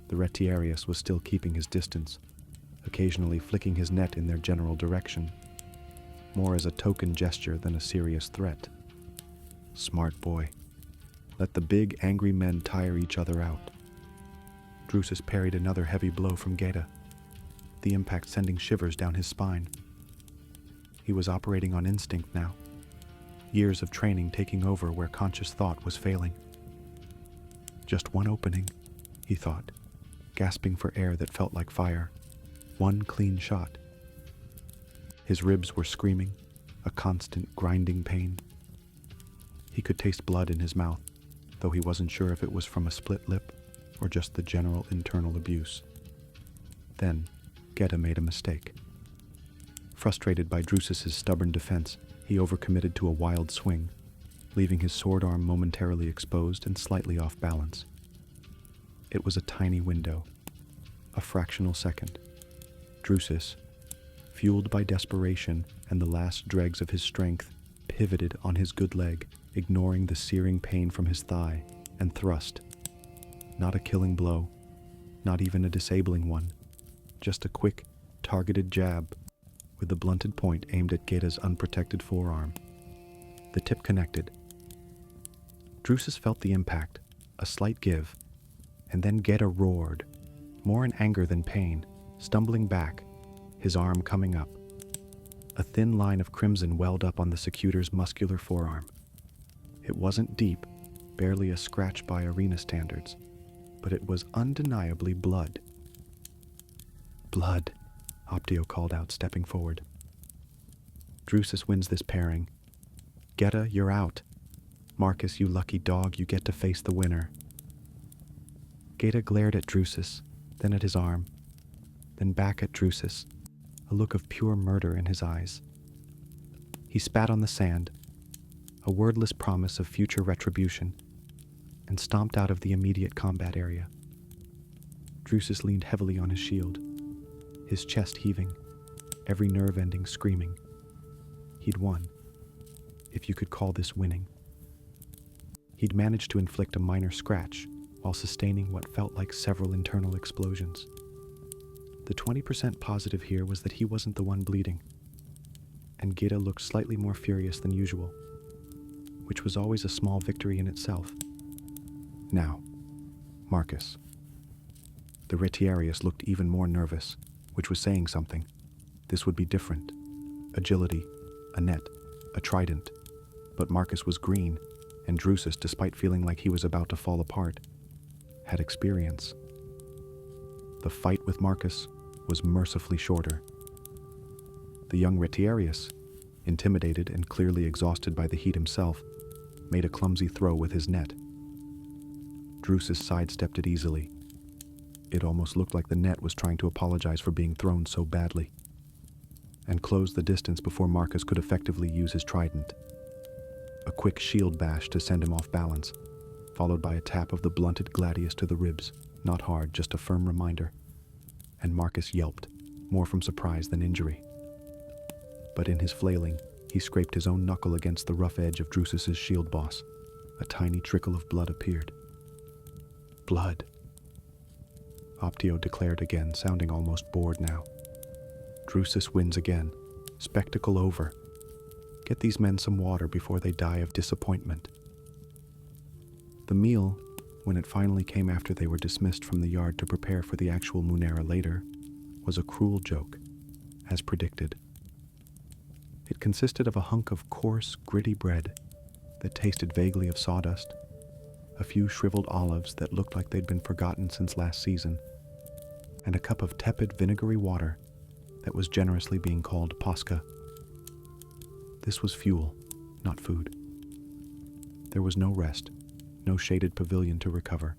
The retiarius was still keeping his distance, occasionally flicking his net in their general direction, more as a token gesture than a serious threat. Smart boy. Let the big, angry men tire each other out. Drusus parried another heavy blow from Geta, the impact sending shivers down his spine. He was operating on instinct now, years of training taking over where conscious thought was failing. Just one opening, he thought, gasping for air that felt like fire. One clean shot. His ribs were screaming, a constant grinding pain. He could taste blood in his mouth, though he wasn't sure if it was from a split lip or just the general internal abuse. Then, Geta made a mistake. Frustrated by Drusus's stubborn defense, he overcommitted to a wild swing, leaving his sword arm momentarily exposed and slightly off balance. It was a tiny window, a fractional second. Drusus, fueled by desperation and the last dregs of his strength, pivoted on his good leg, ignoring the searing pain from his thigh, and thrust. Not a killing blow, not even a disabling one, just a quick, targeted jab, with the blunted point aimed at Geta's unprotected forearm. The tip connected. Drusus felt the impact, a slight give, and then Geta roared, more in anger than pain, stumbling back, his arm coming up. A thin line of crimson welled up on the secutor's muscular forearm. It wasn't deep, barely a scratch by arena standards, but it was undeniably blood. Blood, Optio called out, stepping forward. Drusus wins this pairing. Geta, you're out. Marcus, you lucky dog, you get to face the winner. Geta glared at Drusus, then at his arm, then back at Drusus, a look of pure murder in his eyes. He spat on the sand, a wordless promise of future retribution, and stomped out of the immediate combat area. Drusus leaned heavily on his shield, his chest heaving, every nerve ending screaming. He'd won. if you could call this winning. He'd managed to inflict a minor scratch while sustaining what felt like several internal explosions. The 20% positive here was that he wasn't the one bleeding, and Gita looked slightly more furious than usual, which was always a small victory in itself. Now, Marcus. The Retiarius looked even more nervous, which was saying something. This would be different. Agility, a net, a trident. But Marcus was green, and Drusus, despite feeling like he was about to fall apart, had experience. The fight with Marcus was mercifully shorter. The young Retiarius, intimidated and clearly exhausted by the heat himself, made a clumsy throw with his net. Drusus sidestepped it easily. It almost looked like the net was trying to apologize for being thrown so badly, and closed the distance before Marcus could effectively use his trident. A quick shield bash to send him off balance, followed by a tap of the blunted gladius to the ribs, not hard, just a firm reminder. And Marcus yelped, more from surprise than injury. But in his flailing, he scraped his own knuckle against the rough edge of Drusus's shield boss. A tiny trickle of blood appeared. Blood, Optio declared again, sounding almost bored now. Drusus wins again. Spectacle over. Get these men some water before they die of disappointment. The meal, when it finally came after they were dismissed from the yard to prepare for the actual Munera later, was a cruel joke, as predicted. It consisted of a hunk of coarse, gritty bread that tasted vaguely of sawdust, a few shriveled olives that looked like they'd been forgotten since last season, and a cup of tepid vinegary water that was generously being called posca. This was fuel, not food. There was no rest, no shaded pavilion to recover.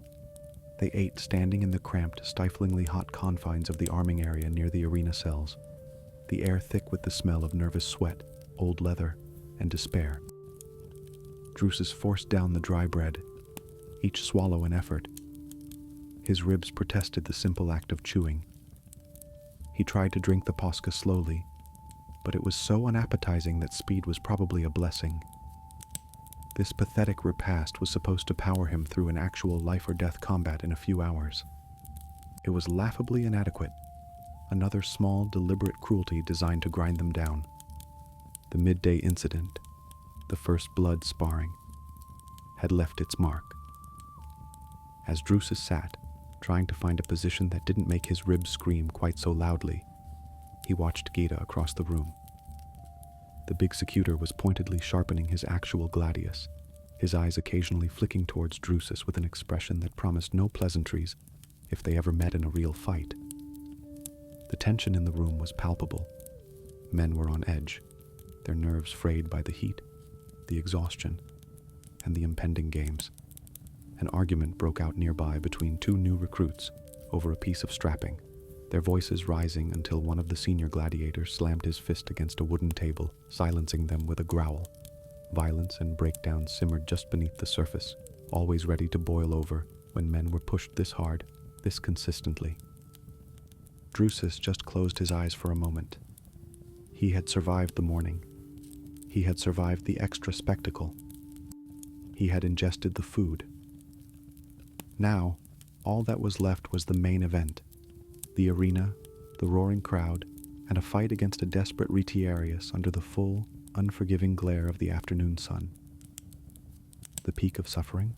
They ate standing in the cramped, stiflingly hot confines of the arming area near the arena cells, the air thick with the smell of nervous sweat, old leather, and despair. Drusus forced down the dry bread, each swallow an effort. His ribs protested the simple act of chewing. He tried to drink the posca slowly, but it was so unappetizing that speed was probably a blessing. This pathetic repast was supposed to power him through an actual life-or-death combat in a few hours. It was laughably inadequate, another small, deliberate cruelty designed to grind them down. The midday incident, the first blood sparring, had left its mark. As Drusus sat, trying to find a position that didn't make his ribs scream quite so loudly, he watched Gita across the room. The big secutor was pointedly sharpening his actual gladius, his eyes occasionally flicking towards Drusus with an expression that promised no pleasantries if they ever met in a real fight. The tension in the room was palpable. Men were on edge, their nerves frayed by the heat, the exhaustion, and the impending games. An argument broke out nearby between two new recruits over a piece of strapping, their voices rising until one of the senior gladiators slammed his fist against a wooden table, silencing them with a growl. Violence and breakdown simmered just beneath the surface, always ready to boil over when men were pushed this hard, this consistently. Drusus just closed his eyes for a moment. He had survived the morning. He had survived the extra spectacle. He had ingested the food. Now, all that was left was the main event. The arena, the roaring crowd, and a fight against a desperate Retiarius under the full, unforgiving glare of the afternoon sun. The peak of suffering?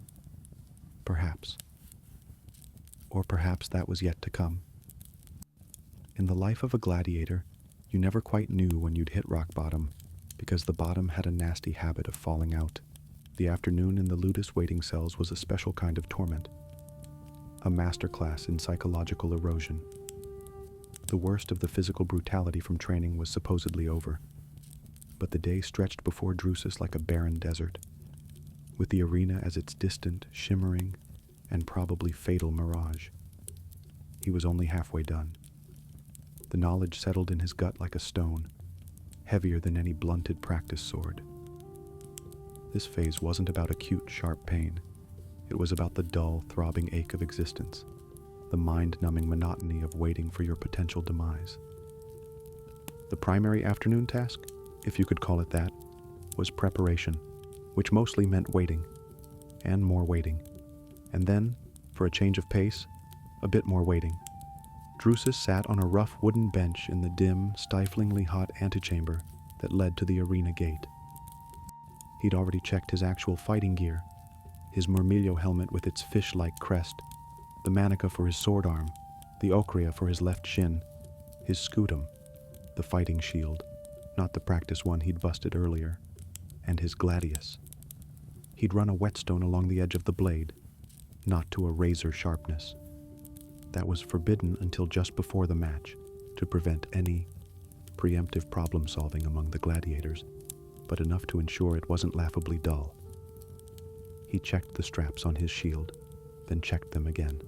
Perhaps. Or perhaps that was yet to come. In the life of a gladiator, you never quite knew when you'd hit rock bottom, because the bottom had a nasty habit of falling out. The afternoon in the Ludus waiting cells was a special kind of torment, a masterclass in psychological erosion. The worst of the physical brutality from training was supposedly over, but the day stretched before Drusus like a barren desert, with the arena as its distant, shimmering, and probably fatal mirage. He was only halfway done. The knowledge settled in his gut like a stone, heavier than any blunted practice sword. This phase wasn't about acute, sharp pain. It was about the dull, throbbing ache of existence, the mind-numbing monotony of waiting for your potential demise. The primary afternoon task, if you could call it that, was preparation, which mostly meant waiting, and more waiting. And then, for a change of pace, a bit more waiting. Drusus sat on a rough wooden bench in the dim, stiflingly hot antechamber that led to the arena gate. He'd already checked his actual fighting gear, his murmillo helmet with its fish-like crest, the manica for his sword arm, the ochria for his left shin, his scutum, the fighting shield, not the practice one he'd busted earlier, and his gladius. He'd run a whetstone along the edge of the blade, not to a razor sharpness. That was forbidden until just before the match, to prevent any preemptive problem-solving among the gladiators, but enough to ensure it wasn't laughably dull. He checked the straps on his shield, then checked them again.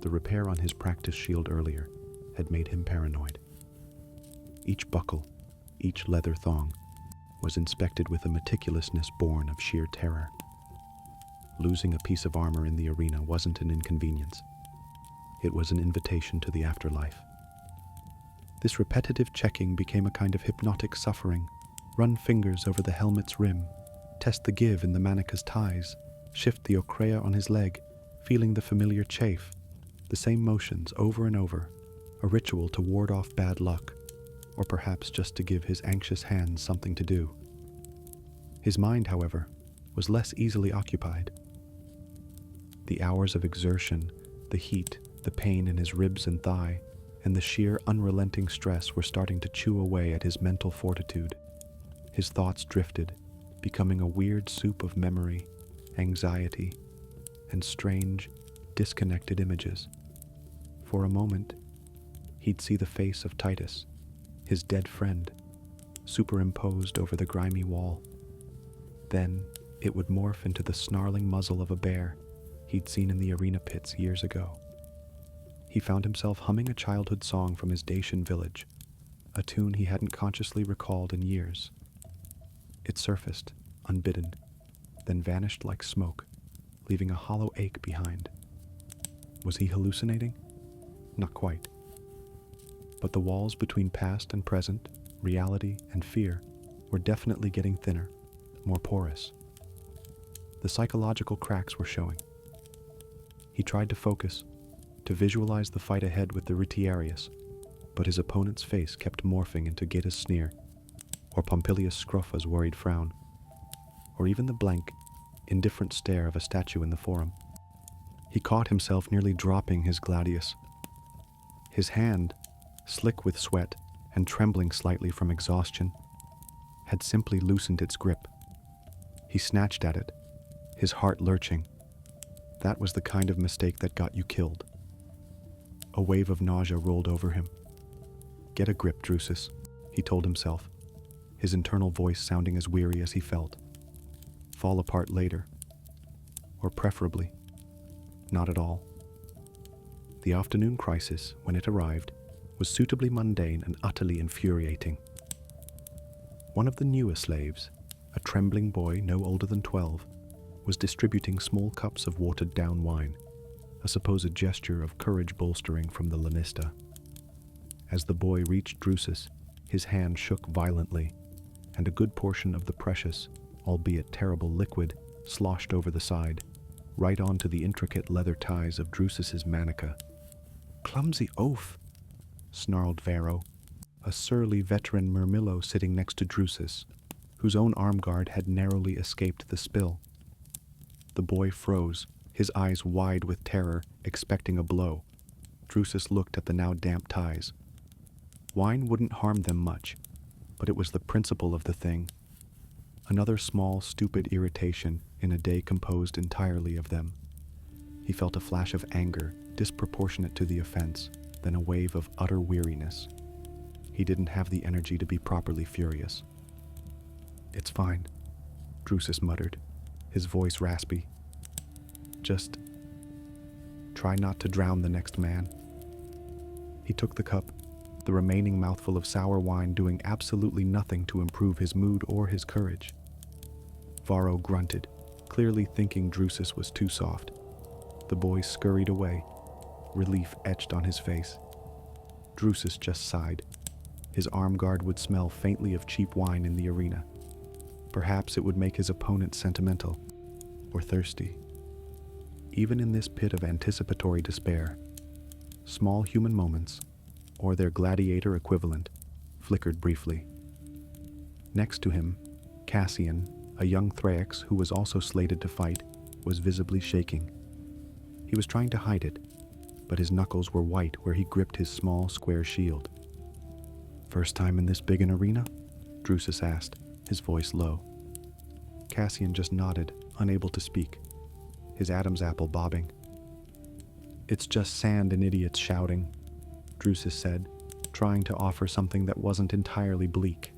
The repair on his practice shield earlier had made him paranoid. Each buckle, each leather thong, was inspected with a meticulousness born of sheer terror. Losing a piece of armor in the arena wasn't an inconvenience. It was an invitation to the afterlife. This repetitive checking became a kind of hypnotic suffering. Run fingers over the helmet's rim, test the give in the manica's ties, shift the ochrea on his leg, feeling the familiar chafe, the same motions over and over, a ritual to ward off bad luck, or perhaps just to give his anxious hands something to do. His mind, however, was less easily occupied. The hours of exertion, the heat, the pain in his ribs and thigh, and the sheer unrelenting stress were starting to chew away at his mental fortitude. His thoughts drifted, becoming a weird soup of memory, anxiety, and strange, disconnected images. For a moment, he'd see the face of Titus, his dead friend, superimposed over the grimy wall. Then it would morph into the snarling muzzle of a bear he'd seen in the arena pits years ago. He found himself humming a childhood song from his Dacian village, a tune he hadn't consciously recalled in years. It surfaced, unbidden, then vanished like smoke, leaving a hollow ache behind. Was he hallucinating? Not quite. But the walls between past and present, reality and fear, were definitely getting thinner, more porous. The psychological cracks were showing. He tried to focus, to visualize the fight ahead with the retiarius, but his opponent's face kept morphing into Geta's sneer, or Pompilius Scroffa's worried frown, or even the blank, indifferent stare of a statue in the forum. He caught himself nearly dropping his gladius. His hand, slick with sweat and trembling slightly from exhaustion, had simply loosened its grip. He snatched at it, his heart lurching. That was the kind of mistake that got you killed. A wave of nausea rolled over him. "Get a grip, Drusus," he told himself, his internal voice sounding as weary as he felt. "Fall apart later. Or preferably, not at all." The afternoon crisis, when it arrived, was suitably mundane and utterly infuriating. One of the newer slaves, a trembling boy no older than 12, was distributing small cups of watered-down wine, a supposed gesture of courage bolstering from the lanista. As the boy reached Drusus, his hand shook violently, and a good portion of the precious, albeit terrible liquid, sloshed over the side, right onto the intricate leather ties of Drusus's manica. "Clumsy oaf," snarled Varro, a surly veteran murmillo sitting next to Drusus, whose own arm guard had narrowly escaped the spill. The boy froze, his eyes wide with terror, expecting a blow. Drusus looked at the now damp ties. Wine wouldn't harm them much, but it was the principle of the thing. Another small, stupid irritation in a day composed entirely of them. He felt a flash of anger, disproportionate to the offense, then a wave of utter weariness. He didn't have the energy to be properly furious. "It's fine," Drusus muttered, his voice raspy. "Just try not to drown the next man." He took the cup, the remaining mouthful of sour wine doing absolutely nothing to improve his mood or his courage. Varro grunted, clearly thinking Drusus was too soft. The boy scurried away, relief etched on his face. Drusus just sighed. His arm guard would smell faintly of cheap wine in the arena, Perhaps it would make his opponent sentimental or thirsty. Even in this pit of anticipatory despair, small human moments, or their gladiator equivalent, flickered briefly. Next to him, Cassian, a young Thrax who was also slated to fight, was visibly shaking. He was trying to hide it, but his knuckles were white where he gripped his small square shield. "First time in this big an arena?" Drusus asked, his voice low. Cassian just nodded, unable to speak, his Adam's apple bobbing. "It's just sand and idiots shouting," Drusus said, trying to offer something that wasn't entirely bleak.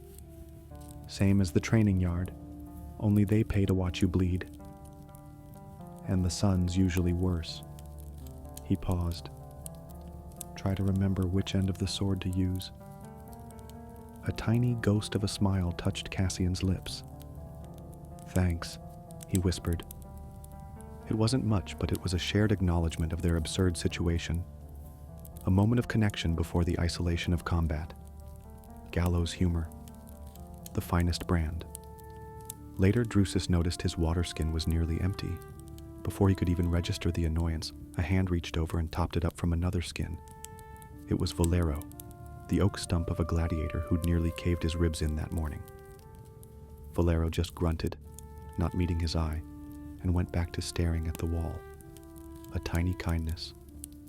"Same as the training yard, only they pay to watch you bleed. And the sun's usually worse." He paused. Try to remember which end of the sword to use. A tiny ghost of a smile touched Cassian's lips. "Thanks," he whispered. It wasn't much, but it was a shared acknowledgement of their absurd situation. A moment of connection before the isolation of combat. Gallows humor. The finest brand. Later, Drusus noticed his water skin was nearly empty. Before he could even register the annoyance, a hand reached over and topped it up from another skin. It was Valero, the oak stump of a gladiator who'd nearly caved his ribs in that morning. Valero just grunted, not meeting his eye, and went back to staring at the wall. A tiny kindness,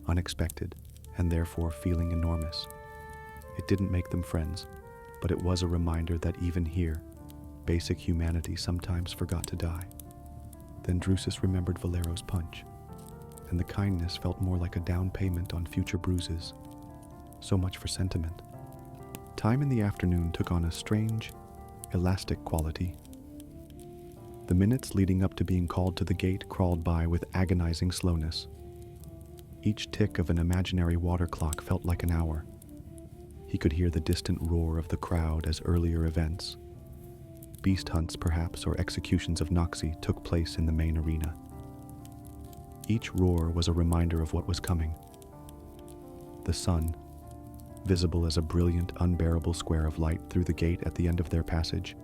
unexpected, and therefore feeling enormous. It didn't make them friends, but it was a reminder that even here, basic humanity sometimes forgot to die. Then Drusus remembered Valero's punch, and the kindness felt more like a down payment on future bruises. So much for sentiment. Time in the afternoon took on a strange, elastic quality. The minutes leading up to being called to the gate crawled by with agonizing slowness. Each tick of an imaginary water clock felt like an hour. He could hear the distant roar of the crowd as earlier events, beast hunts perhaps, or executions of Noxi, took place in the main arena. Each roar was a reminder of what was coming. The sun, visible as a brilliant, unbearable square of light through the gate at the end of their passage,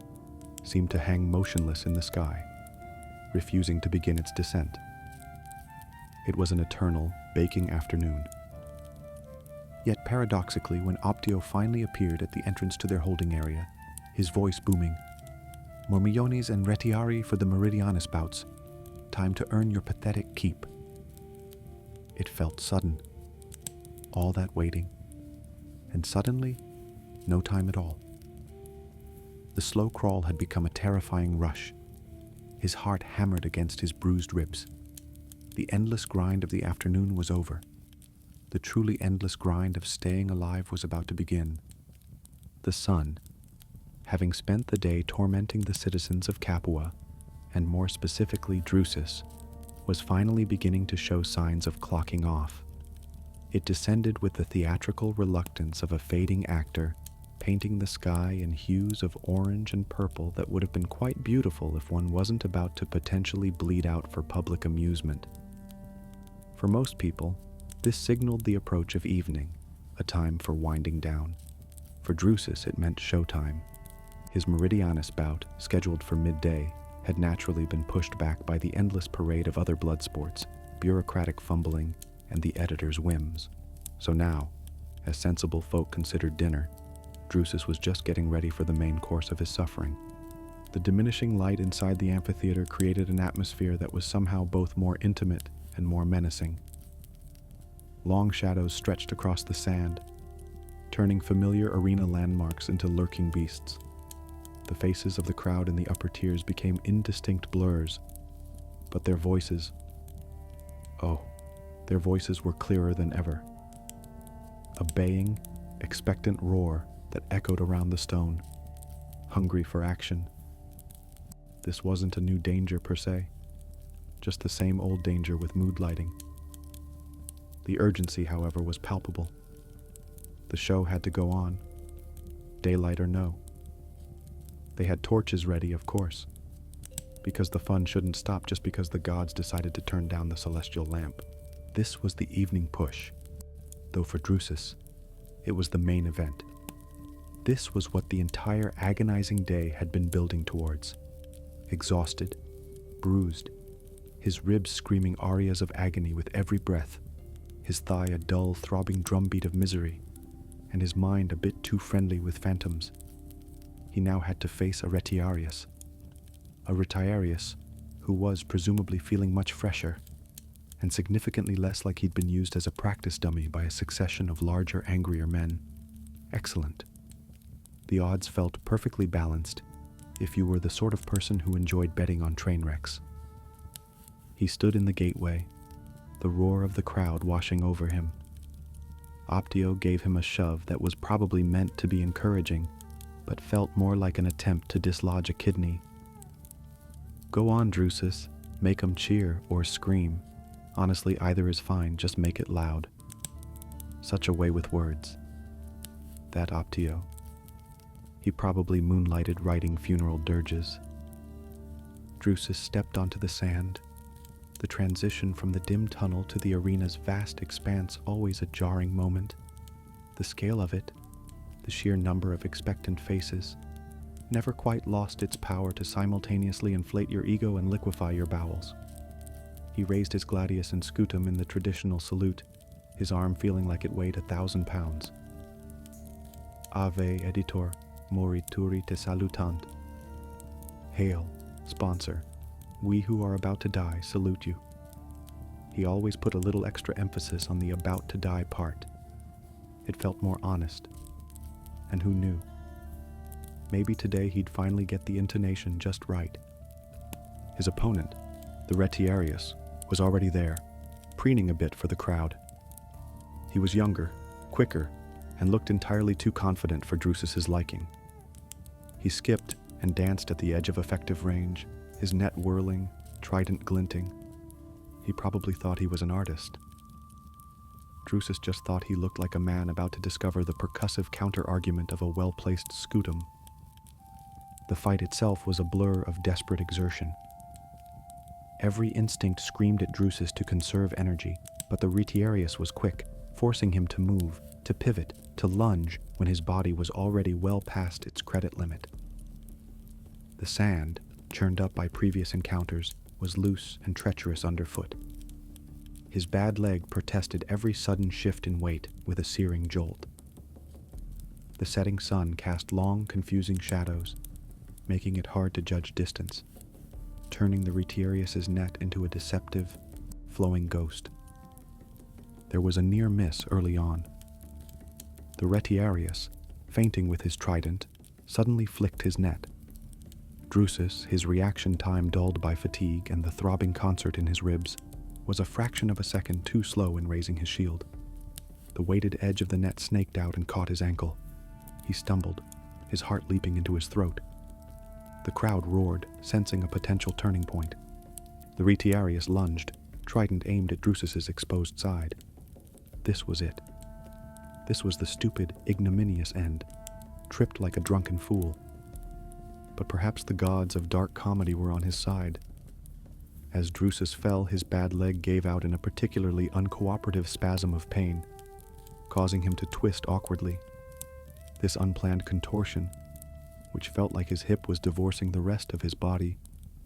seemed to hang motionless in the sky, refusing to begin its descent. It was an eternal, baking afternoon. Yet paradoxically, when Optio finally appeared at the entrance to their holding area, his voice booming, "Mormiones and Retiari for the Meridianus bouts. Time to earn your pathetic keep." It felt sudden. All that waiting. And suddenly, no time at all. The slow crawl had become a terrifying rush. His heart hammered against his bruised ribs. The endless grind of the afternoon was over. The truly endless grind of staying alive was about to begin. The sun, having spent the day tormenting the citizens of Capua, and more specifically Drusus, was finally beginning to show signs of clocking off. It descended with the theatrical reluctance of a fading actor, painting the sky in hues of orange and purple that would have been quite beautiful if one wasn't about to potentially bleed out for public amusement. For most people, this signaled the approach of evening, a time for winding down. For Drusus, it meant showtime. His Meridianus bout, scheduled for midday, had naturally been pushed back by the endless parade of other blood sports, bureaucratic fumbling, and the editor's whims. So now, as sensible folk considered dinner, Drusus was just getting ready for the main course of his suffering. The diminishing light inside the amphitheater created an atmosphere that was somehow both more intimate and more menacing. Long shadows stretched across the sand, turning familiar arena landmarks into lurking beasts. The faces of the crowd in the upper tiers became indistinct blurs, but their voices were clearer than ever. A baying, expectant roar that echoed around the stone, hungry for action. This wasn't a new danger per se, just the same old danger with mood lighting. The urgency, however, was palpable. The show had to go on, daylight or no. They had torches ready, of course, because the fun shouldn't stop just because the gods decided to turn down the celestial lamp. This was the evening push, though for Drusus, it was the main event. This was what the entire agonizing day had been building towards. exhausted, bruised, his ribs screaming arias of agony with every breath, his thigh a dull, throbbing drumbeat of misery, and his mind a bit too friendly with phantoms. He now had to face a retiarius who was presumably feeling much fresher, and significantly less like he'd been used as a practice dummy by a succession of larger, angrier men. Excellent. The odds felt perfectly balanced if you were the sort of person who enjoyed betting on train wrecks. He stood in the gateway, the roar of the crowd washing over him. Optio gave him a shove that was probably meant to be encouraging, but felt more like an attempt to dislodge a kidney. Go on, Drusus. Make 'em cheer or scream. Honestly, either is fine, just make it loud. Such a way with words. That Optio. He probably moonlighted writing funeral dirges. Drusus stepped onto the sand. The transition from the dim tunnel to the arena's vast expanse always a jarring moment. The scale of it, the sheer number of expectant faces, never quite lost its power to simultaneously inflate your ego and liquefy your bowels. He raised his gladius and scutum in the traditional salute, his arm feeling like it weighed 1,000 pounds. Ave editor, morituri te salutant. Hail, sponsor. We who are about to die salute you. He always put a little extra emphasis on the about to die part. It felt more honest. And who knew? Maybe today he'd finally get the intonation just right. His opponent, the retiarius, was already there, preening a bit for the crowd. He was younger, quicker, and looked entirely too confident for Drusus's liking. He skipped and danced at the edge of effective range, his net whirling, trident glinting. He probably thought he was an artist. Drusus just thought he looked like a man about to discover the percussive counter-argument of a well-placed scutum. The fight itself was a blur of desperate exertion. Every instinct screamed at Drusus to conserve energy, but the retiarius was quick, forcing him to move, to pivot, to lunge when his body was already well past its credit limit. The sand, churned up by previous encounters, was loose and treacherous underfoot. His bad leg protested every sudden shift in weight with a searing jolt. The setting sun cast long, confusing shadows, making it hard to judge distance, turning the retiarius's net into a deceptive, flowing ghost. There was a near miss early on. The retiarius, fainting with his trident, suddenly flicked his net. Drusus, his reaction time dulled by fatigue and the throbbing concert in his ribs, was a fraction of a second too slow in raising his shield. The weighted edge of the net snaked out and caught his ankle. He stumbled, his heart leaping into his throat. The crowd roared, sensing a potential turning point. The retiarius lunged, trident aimed at Drusus's exposed side. This was it. This was the stupid, ignominious end, tripped like a drunken fool. But perhaps the gods of dark comedy were on his side. As Drusus fell, his bad leg gave out in a particularly uncooperative spasm of pain, causing him to twist awkwardly. This unplanned contortion, which felt like his hip was divorcing the rest of his body,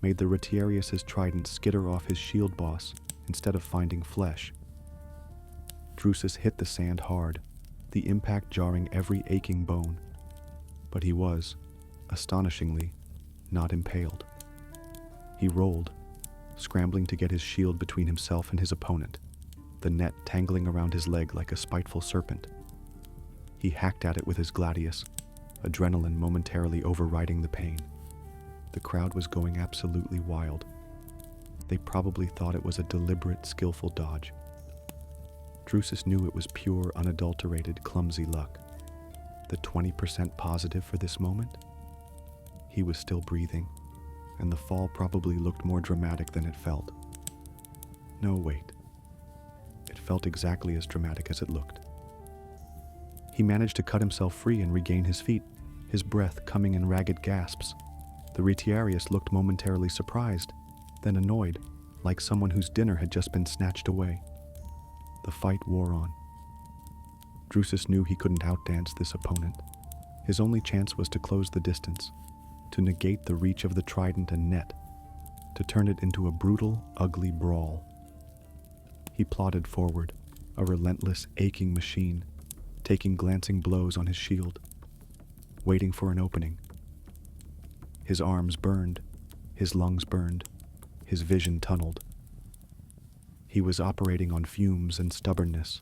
made the retiarius's trident skitter off his shield boss instead of finding flesh. Drusus hit the sand hard, the impact jarring every aching bone, but he was, astonishingly, not impaled. He rolled, scrambling to get his shield between himself and his opponent, the net tangling around his leg like a spiteful serpent. He hacked at it with his gladius, adrenaline momentarily overriding the pain. The crowd was going absolutely wild. They probably thought it was a deliberate, skillful dodge. Drusus knew it was pure, unadulterated, clumsy luck. The 20% positive for this moment? He was still breathing, and the fall probably looked more dramatic than it felt. No, wait. It felt exactly as dramatic as it looked. He managed to cut himself free and regain his feet, his breath coming in ragged gasps. The retiarius looked momentarily surprised, then annoyed, like someone whose dinner had just been snatched away. The fight wore on. Drusus knew he couldn't outdance this opponent. His only chance was to close the distance. to negate the reach of the trident and net, to turn it into a brutal, ugly brawl. He plodded forward, a relentless, aching machine, taking glancing blows on his shield, waiting for an opening. His arms burned, his lungs burned, his vision tunneled. He was operating on fumes and stubbornness.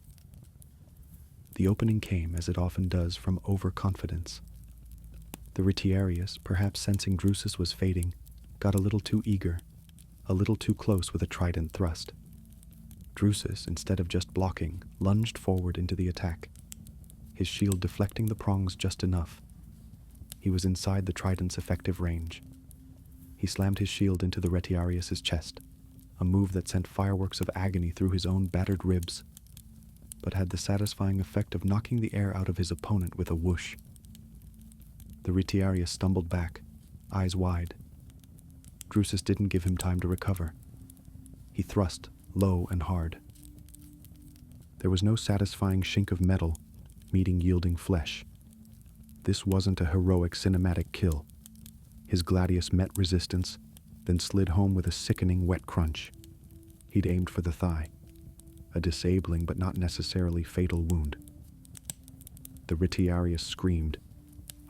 The opening came, as it often does, from overconfidence. The Retiarius, perhaps sensing Drusus was fading, got a little too eager, a little too close with a trident thrust. Drusus, instead of just blocking, lunged forward into the attack, his shield deflecting the prongs just enough. He was inside the trident's effective range. He slammed his shield into the Retiarius's chest, a move that sent fireworks of agony through his own battered ribs, but had the satisfying effect of knocking the air out of his opponent with a whoosh. The Retiarius stumbled back, eyes wide. Drusus didn't give him time to recover. He thrust, low and hard. There was no satisfying shink of metal meeting yielding flesh. This wasn't a heroic cinematic kill. His gladius met resistance, then slid home with a sickening wet crunch. He'd aimed for the thigh, a disabling but not necessarily fatal wound. The Retiarius screamed,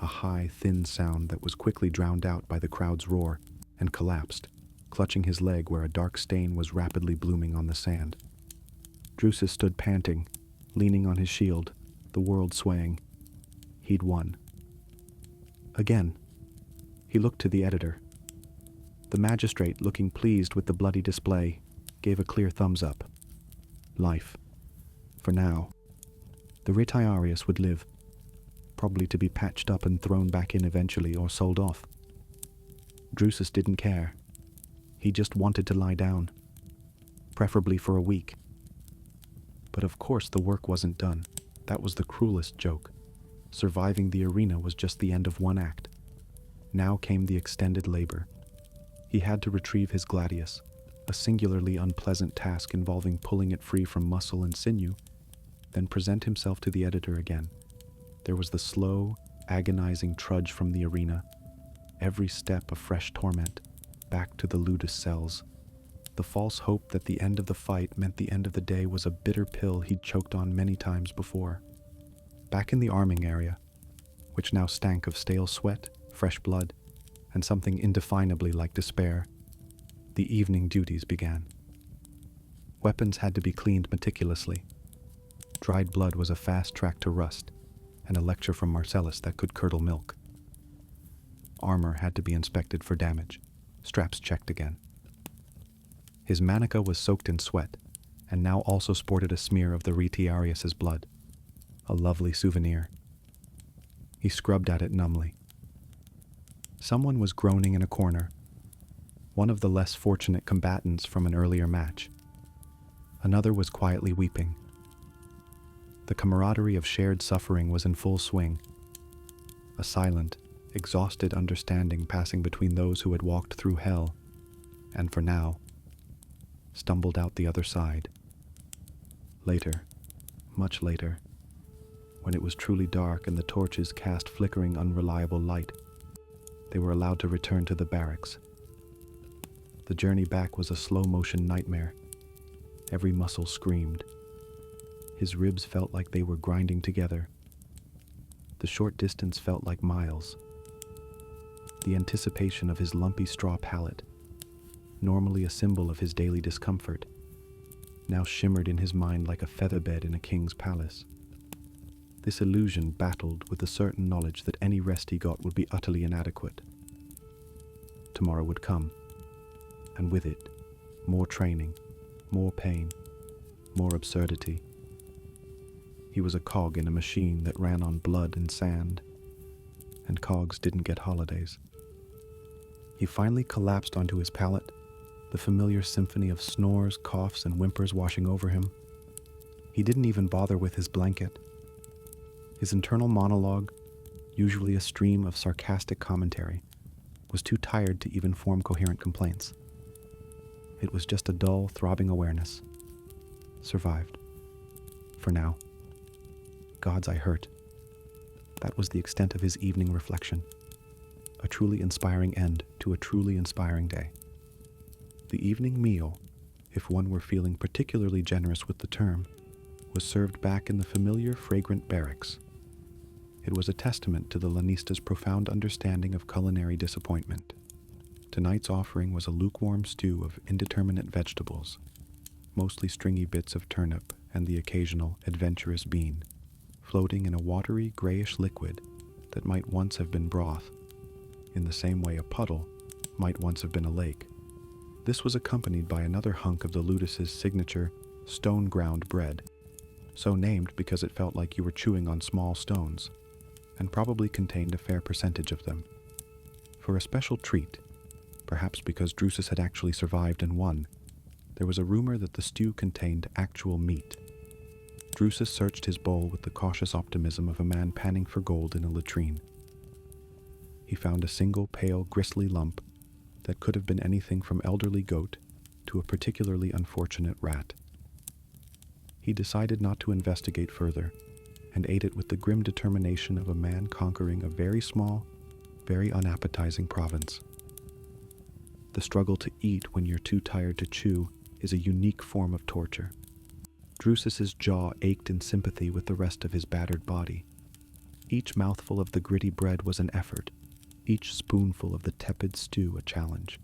a high, thin sound that was quickly drowned out by the crowd's roar, and collapsed, clutching his leg where a dark stain was rapidly blooming on the sand. Drusus stood panting, leaning on his shield, the world swaying. He'd won. Again. He looked to the editor. The magistrate, looking pleased with the bloody display, gave a clear thumbs up. Life. For now. The Retiarius would live, probably to be patched up and thrown back in eventually or sold off. Drusus didn't care. He just wanted to lie down, preferably for a week. But of course the work wasn't done. That was the cruelest joke. Surviving the arena was just the end of one act. Now came the extended labor. He had to retrieve his gladius, a singularly unpleasant task involving pulling it free from muscle and sinew, then present himself to the editor again. There was the slow, agonizing trudge from the arena, every step a fresh torment, back to the ludus cells. The false hope that the end of the fight meant the end of the day was a bitter pill he'd choked on many times before. Back in the arming area, which now stank of stale sweat, fresh blood, and something indefinably like despair, the evening duties began. Weapons had to be cleaned meticulously. Dried blood was a fast track to rust, and a lecture from Marcellus that could curdle milk. Armor had to be inspected for damage, straps checked again. His manica was soaked in sweat, and now also sported a smear of the Retiarius's blood, a lovely souvenir. He scrubbed at it numbly. Someone was groaning in a corner, one of the less fortunate combatants from an earlier match. Another was quietly weeping. The camaraderie of shared suffering was in full swing, a silent, exhausted understanding passing between those who had walked through hell, and for now, stumbled out the other side. Later, much later, when it was truly dark and the torches cast flickering, unreliable light, they were allowed to return to the barracks. The journey back was a slow-motion nightmare. Every muscle screamed. His ribs felt like they were grinding together. The short distance felt like miles. The anticipation of his lumpy straw pallet, normally a symbol of his daily discomfort, now shimmered in his mind like a featherbed in a king's palace. This illusion battled with the certain knowledge that any rest he got would be utterly inadequate. Tomorrow would come, and with it, more training, more pain, more absurdity. He was a cog in a machine that ran on blood and sand, and cogs didn't get holidays. He finally collapsed onto his pallet, the familiar symphony of snores, coughs, and whimpers washing over him. He didn't even bother with his blanket. His internal monologue, usually a stream of sarcastic commentary, was too tired to even form coherent complaints. It was just a dull, throbbing awareness. Survived. For now. Gods, I hurt. That was the extent of his evening reflection. a truly inspiring end to a truly inspiring day. The evening meal, if one were feeling particularly generous with the term, was served back in the familiar fragrant barracks. It was a testament to the Lannista's profound understanding of culinary disappointment. Tonight's offering was a lukewarm stew of indeterminate vegetables, mostly stringy bits of turnip and the occasional adventurous bean, floating in a watery grayish liquid that might once have been broth, in the same way a puddle might once have been a lake. This was accompanied by another hunk of the Ludus's signature stone-ground bread, so named because it felt like you were chewing on small stones, and probably contained a fair percentage of them. For a special treat, perhaps because Drusus had actually survived and won, there was a rumor that the stew contained actual meat. Drusus searched his bowl with the cautious optimism of a man panning for gold in a latrine. He found a single pale, gristly lump that could have been anything from elderly goat to a particularly unfortunate rat. He decided not to investigate further and ate it with the grim determination of a man conquering a very small, very unappetizing province. The struggle to eat when you're too tired to chew is a unique form of torture. Drusus's jaw ached in sympathy with the rest of his battered body. Each mouthful of the gritty bread was an effort, each spoonful of the tepid stew a challenge.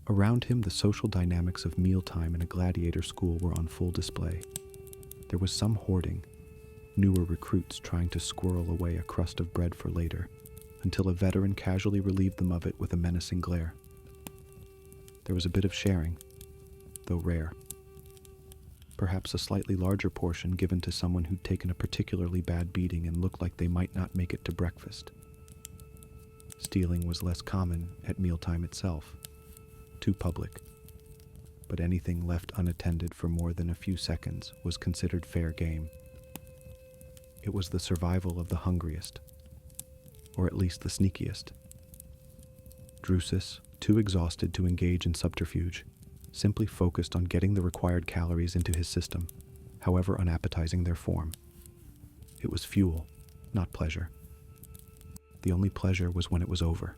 Around him, the social dynamics of mealtime in a gladiator school were on full display. There was some hoarding, newer recruits trying to squirrel away a crust of bread for later, until a veteran casually relieved them of it with a menacing glare. There was a bit of sharing, though rare. Perhaps a slightly larger portion given to someone who'd taken a particularly bad beating and looked like they might not make it to breakfast. Stealing was less common at mealtime itself, too public, but anything left unattended for more than a few seconds was considered fair game. It was the survival of the hungriest, or at least the sneakiest. Drusus, too exhausted to engage in subterfuge, simply focused on getting the required calories into his system, however unappetizing their form. It was fuel, not pleasure. The only pleasure was when it was over.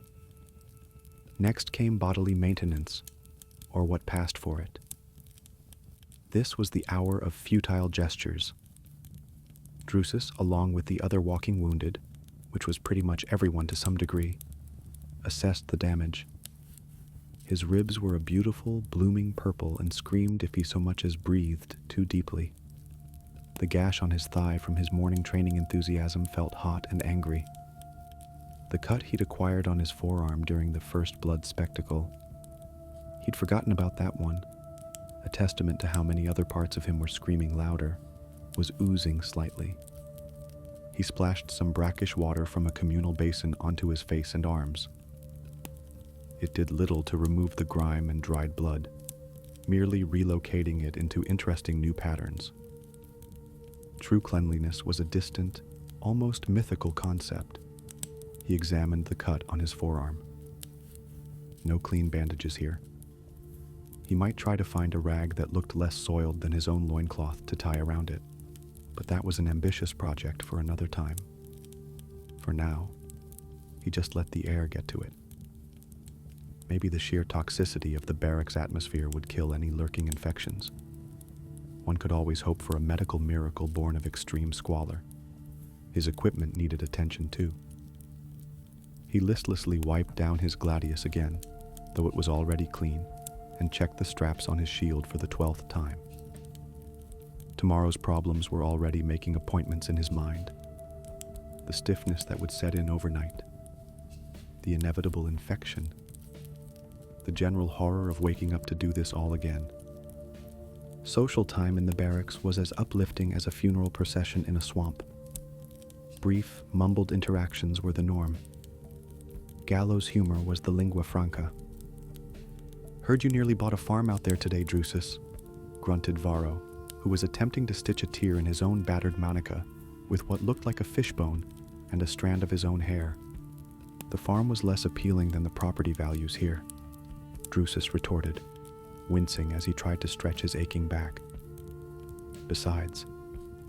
Next came bodily maintenance, or what passed for it. This was the hour of futile gestures. Drusus, along with the other walking wounded, which was pretty much everyone to some degree, assessed the damage. His ribs were a beautiful, blooming purple and screamed if he so much as breathed too deeply. The gash on his thigh from his morning training enthusiasm felt hot and angry. The cut he'd acquired on his forearm during the first blood spectacle, he'd forgotten about that one, a testament to how many other parts of him were screaming louder, was oozing slightly. He splashed some brackish water from a communal basin onto his face and arms. It did little to remove the grime and dried blood, merely relocating it into interesting new patterns. True cleanliness was a distant, almost mythical concept. He examined the cut on his forearm. No clean bandages here. He might try to find a rag that looked less soiled than his own loincloth to tie around it, but that was an ambitious project for another time. For now, he just let the air get to it. Maybe the sheer toxicity of the barracks atmosphere would kill any lurking infections. One could always hope for a medical miracle born of extreme squalor. His equipment needed attention too. He listlessly wiped down his gladius again, though it was already clean, and checked the straps on his shield for the 12th time. Tomorrow's problems were already making appointments in his mind. The stiffness that would set in overnight, the inevitable infection, the general horror of waking up to do this all again. Social time in the barracks was as uplifting as a funeral procession in a swamp. Brief, mumbled interactions were the norm. Gallows humor was the lingua franca. "Heard you nearly bought a farm out there today, Drusus," grunted Varro, who was attempting to stitch a tear in his own battered manica with what looked like a fishbone and a strand of his own hair. The farm was less appealing than the property values here, Drusus retorted, wincing as he tried to stretch his aching back. Besides,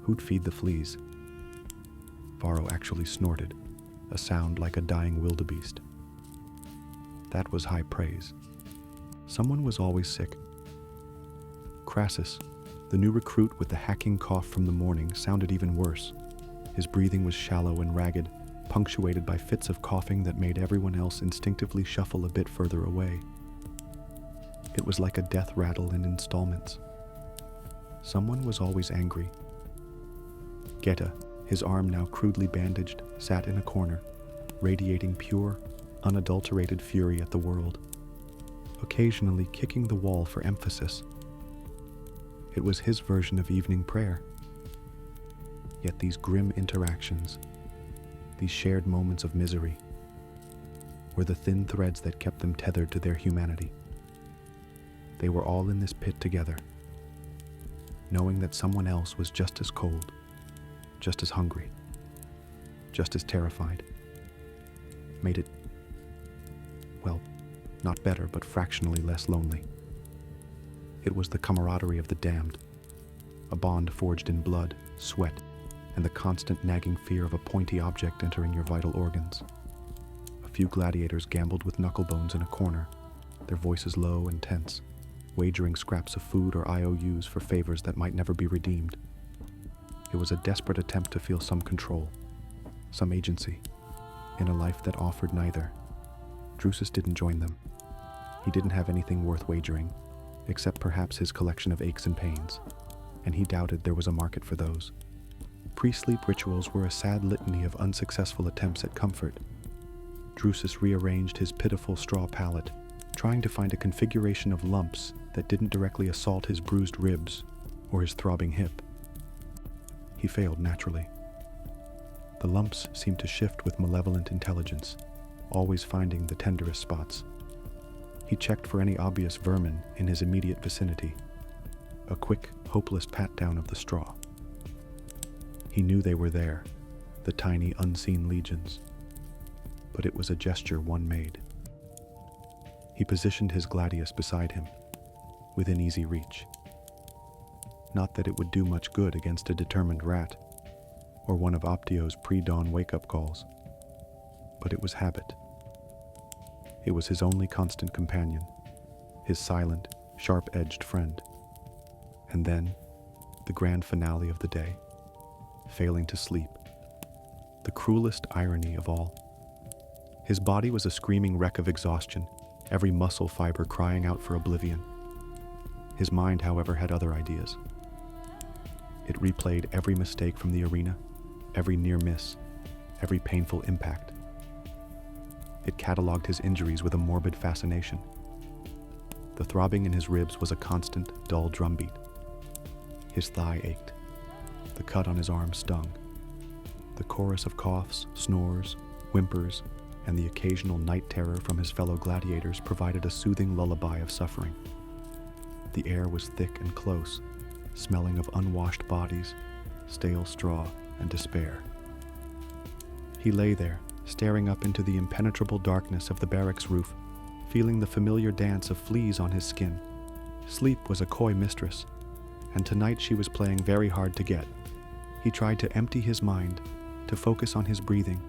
who'd feed the fleas? Varro actually snorted, a sound like a dying wildebeest. That was high praise. Someone was always sick. Crassus, the new recruit with the hacking cough from the morning, sounded even worse. His breathing was shallow and ragged, punctuated by fits of coughing that made everyone else instinctively shuffle a bit further away. It was like a death rattle in installments. Someone was always angry. Geta, his arm now crudely bandaged, sat in a corner, radiating pure, unadulterated fury at the world, occasionally kicking the wall for emphasis. It was his version of evening prayer. Yet these grim interactions, these shared moments of misery, were the thin threads that kept them tethered to their humanity. They were all in this pit together, knowing that someone else was just as cold, just as hungry, just as terrified. Made it, well, not better, but fractionally less lonely. It was the camaraderie of the damned, a bond forged in blood, sweat, and the constant nagging fear of a pointy object entering your vital organs. A few gladiators gambled with knucklebones in a corner, their voices low and tense, wagering scraps of food or IOUs for favors that might never be redeemed. It was a desperate attempt to feel some control, some agency, in a life that offered neither. Drusus didn't join them. He didn't have anything worth wagering, except perhaps his collection of aches and pains, and he doubted there was a market for those. Pre-sleep rituals were a sad litany of unsuccessful attempts at comfort. Drusus rearranged his pitiful straw pallet, trying to find a configuration of lumps that didn't directly assault his bruised ribs or his throbbing hip. He failed naturally. The lumps seemed to shift with malevolent intelligence, always finding the tenderest spots. He checked for any obvious vermin in his immediate vicinity. A quick, hopeless pat-down of the straw. He knew they were there, the tiny, unseen legions. But it was a gesture one made. He positioned his gladius beside him, within easy reach. Not that it would do much good against a determined rat, or one of Optio's pre-dawn wake-up calls, but it was habit. It was his only constant companion, his silent, sharp-edged friend. And then, the grand finale of the day, failing to sleep. The cruelest irony of all. His body was a screaming wreck of exhaustion, every muscle fiber crying out for oblivion. His mind, however, had other ideas. It replayed every mistake from the arena, every near miss, every painful impact. It cataloged his injuries with a morbid fascination. The throbbing in his ribs was a constant, dull drumbeat. His thigh ached. The cut on his arm stung. The chorus of coughs, snores, whimpers, and the occasional night terror from his fellow gladiators provided a soothing lullaby of suffering. The air was thick and close, smelling of unwashed bodies, stale straw, and despair. He lay there, staring up into the impenetrable darkness of the barracks roof, feeling the familiar dance of fleas on his skin. Sleep was a coy mistress, and tonight she was playing very hard to get. He tried to empty his mind, to focus on his breathing,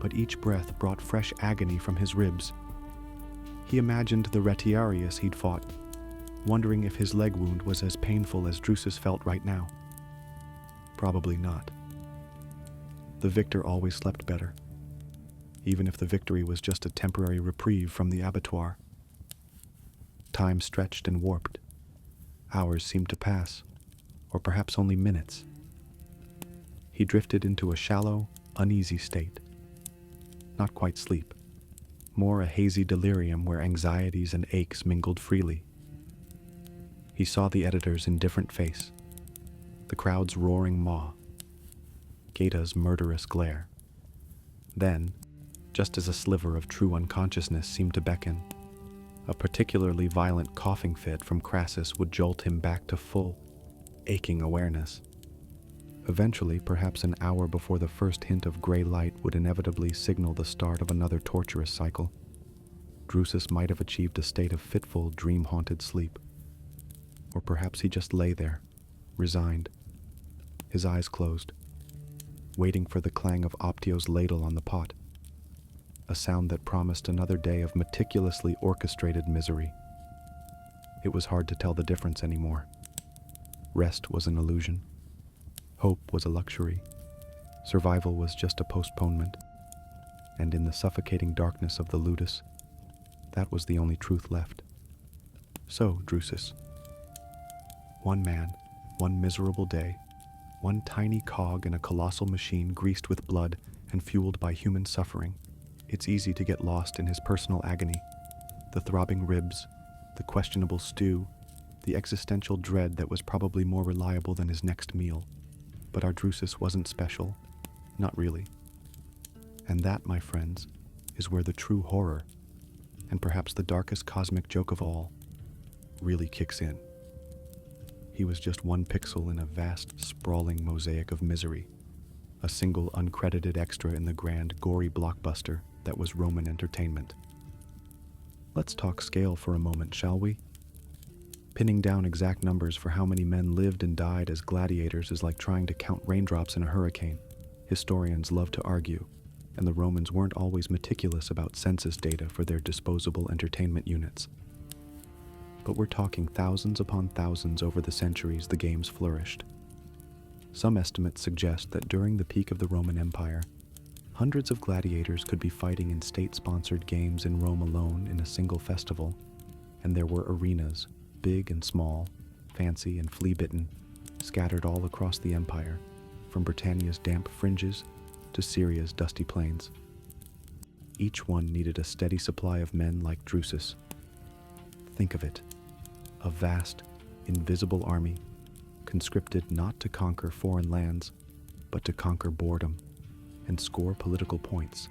but each breath brought fresh agony from his ribs. He imagined the retiarius he'd fought, wondering if his leg wound was as painful as Drusus felt right now. Probably not. The victor always slept better, even if the victory was just a temporary reprieve from the abattoir. Time stretched and warped. Hours seemed to pass, or perhaps only minutes. He drifted into a shallow, uneasy state. Not quite sleep, more a hazy delirium where anxieties and aches mingled freely. He saw the editor's indifferent face, the crowd's roaring maw, Geta's murderous glare. Then, just as a sliver of true unconsciousness seemed to beckon, a particularly violent coughing fit from Crassus would jolt him back to full, aching awareness. Eventually, perhaps an hour before the first hint of gray light would inevitably signal the start of another torturous cycle, Drusus might have achieved a state of fitful, dream-haunted sleep. Or perhaps he just lay there, resigned, his eyes closed, waiting for the clang of Optio's ladle on the pot. a sound that promised another day of meticulously orchestrated misery. It was hard to tell the difference anymore. Rest was an illusion. Hope was a luxury. Survival was just a postponement. And in the suffocating darkness of the ludus, that was the only truth left. So, Drusus, one man, one miserable day, one tiny cog in a colossal machine greased with blood and fueled by human suffering. It's easy to get lost in his personal agony, the throbbing ribs, the questionable stew, the existential dread that was probably more reliable than his next meal. But our Drusus wasn't special, not really. And that, my friends, is where the true horror, and perhaps the darkest cosmic joke of all, really kicks in. He was just one pixel in a vast, sprawling mosaic of misery, a single uncredited extra in the grand, gory blockbuster that was Roman entertainment. Let's talk scale for a moment, shall we? Pinning down exact numbers for how many men lived and died as gladiators is like trying to count raindrops in a hurricane. Historians love to argue, and the Romans weren't always meticulous about census data for their disposable entertainment units. But we're talking thousands upon thousands over the centuries the games flourished. Some estimates suggest that during the peak of the Roman Empire, hundreds of gladiators could be fighting in state-sponsored games in Rome alone in a single festival, and there were arenas, big and small, fancy and flea-bitten, scattered all across the empire, from Britannia's damp fringes to Syria's dusty plains. Each one needed a steady supply of men like Drusus. Think of it, a vast, invisible army, conscripted not to conquer foreign lands, but to conquer boredom and score political points,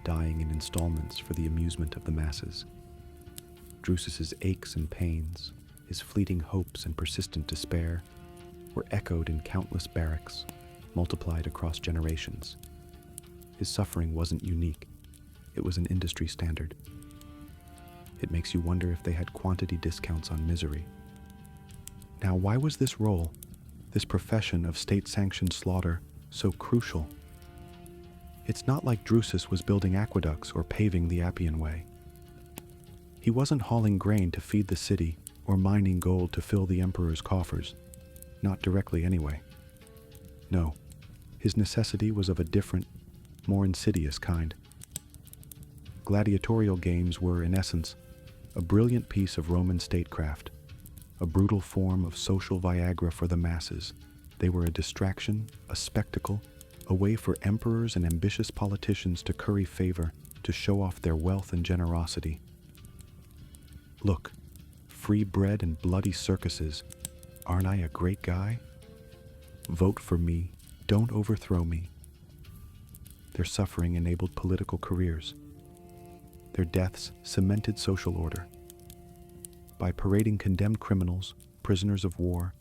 dying in installments for the amusement of the masses. Drusus's aches and pains, his fleeting hopes and persistent despair, were echoed in countless barracks, multiplied across generations. His suffering wasn't unique, it was an industry standard. It makes you wonder if they had quantity discounts on misery. Now, why was this role, this profession of state-sanctioned slaughter, so crucial? It's not like Drusus was building aqueducts or paving the Appian Way. He wasn't hauling grain to feed the city or mining gold to fill the emperor's coffers. Not directly anyway. No, his necessity was of a different, more insidious kind. Gladiatorial games were, in essence, a brilliant piece of Roman statecraft, a brutal form of social Viagra for the masses. They were a distraction, a spectacle, a way for emperors and ambitious politicians to curry favor, to show off their wealth and generosity. Look, free bread and bloody circuses. Aren't I a great guy? Vote for me. Don't overthrow me. Their suffering enabled political careers. Their deaths cemented social order. By parading condemned criminals, prisoners of war,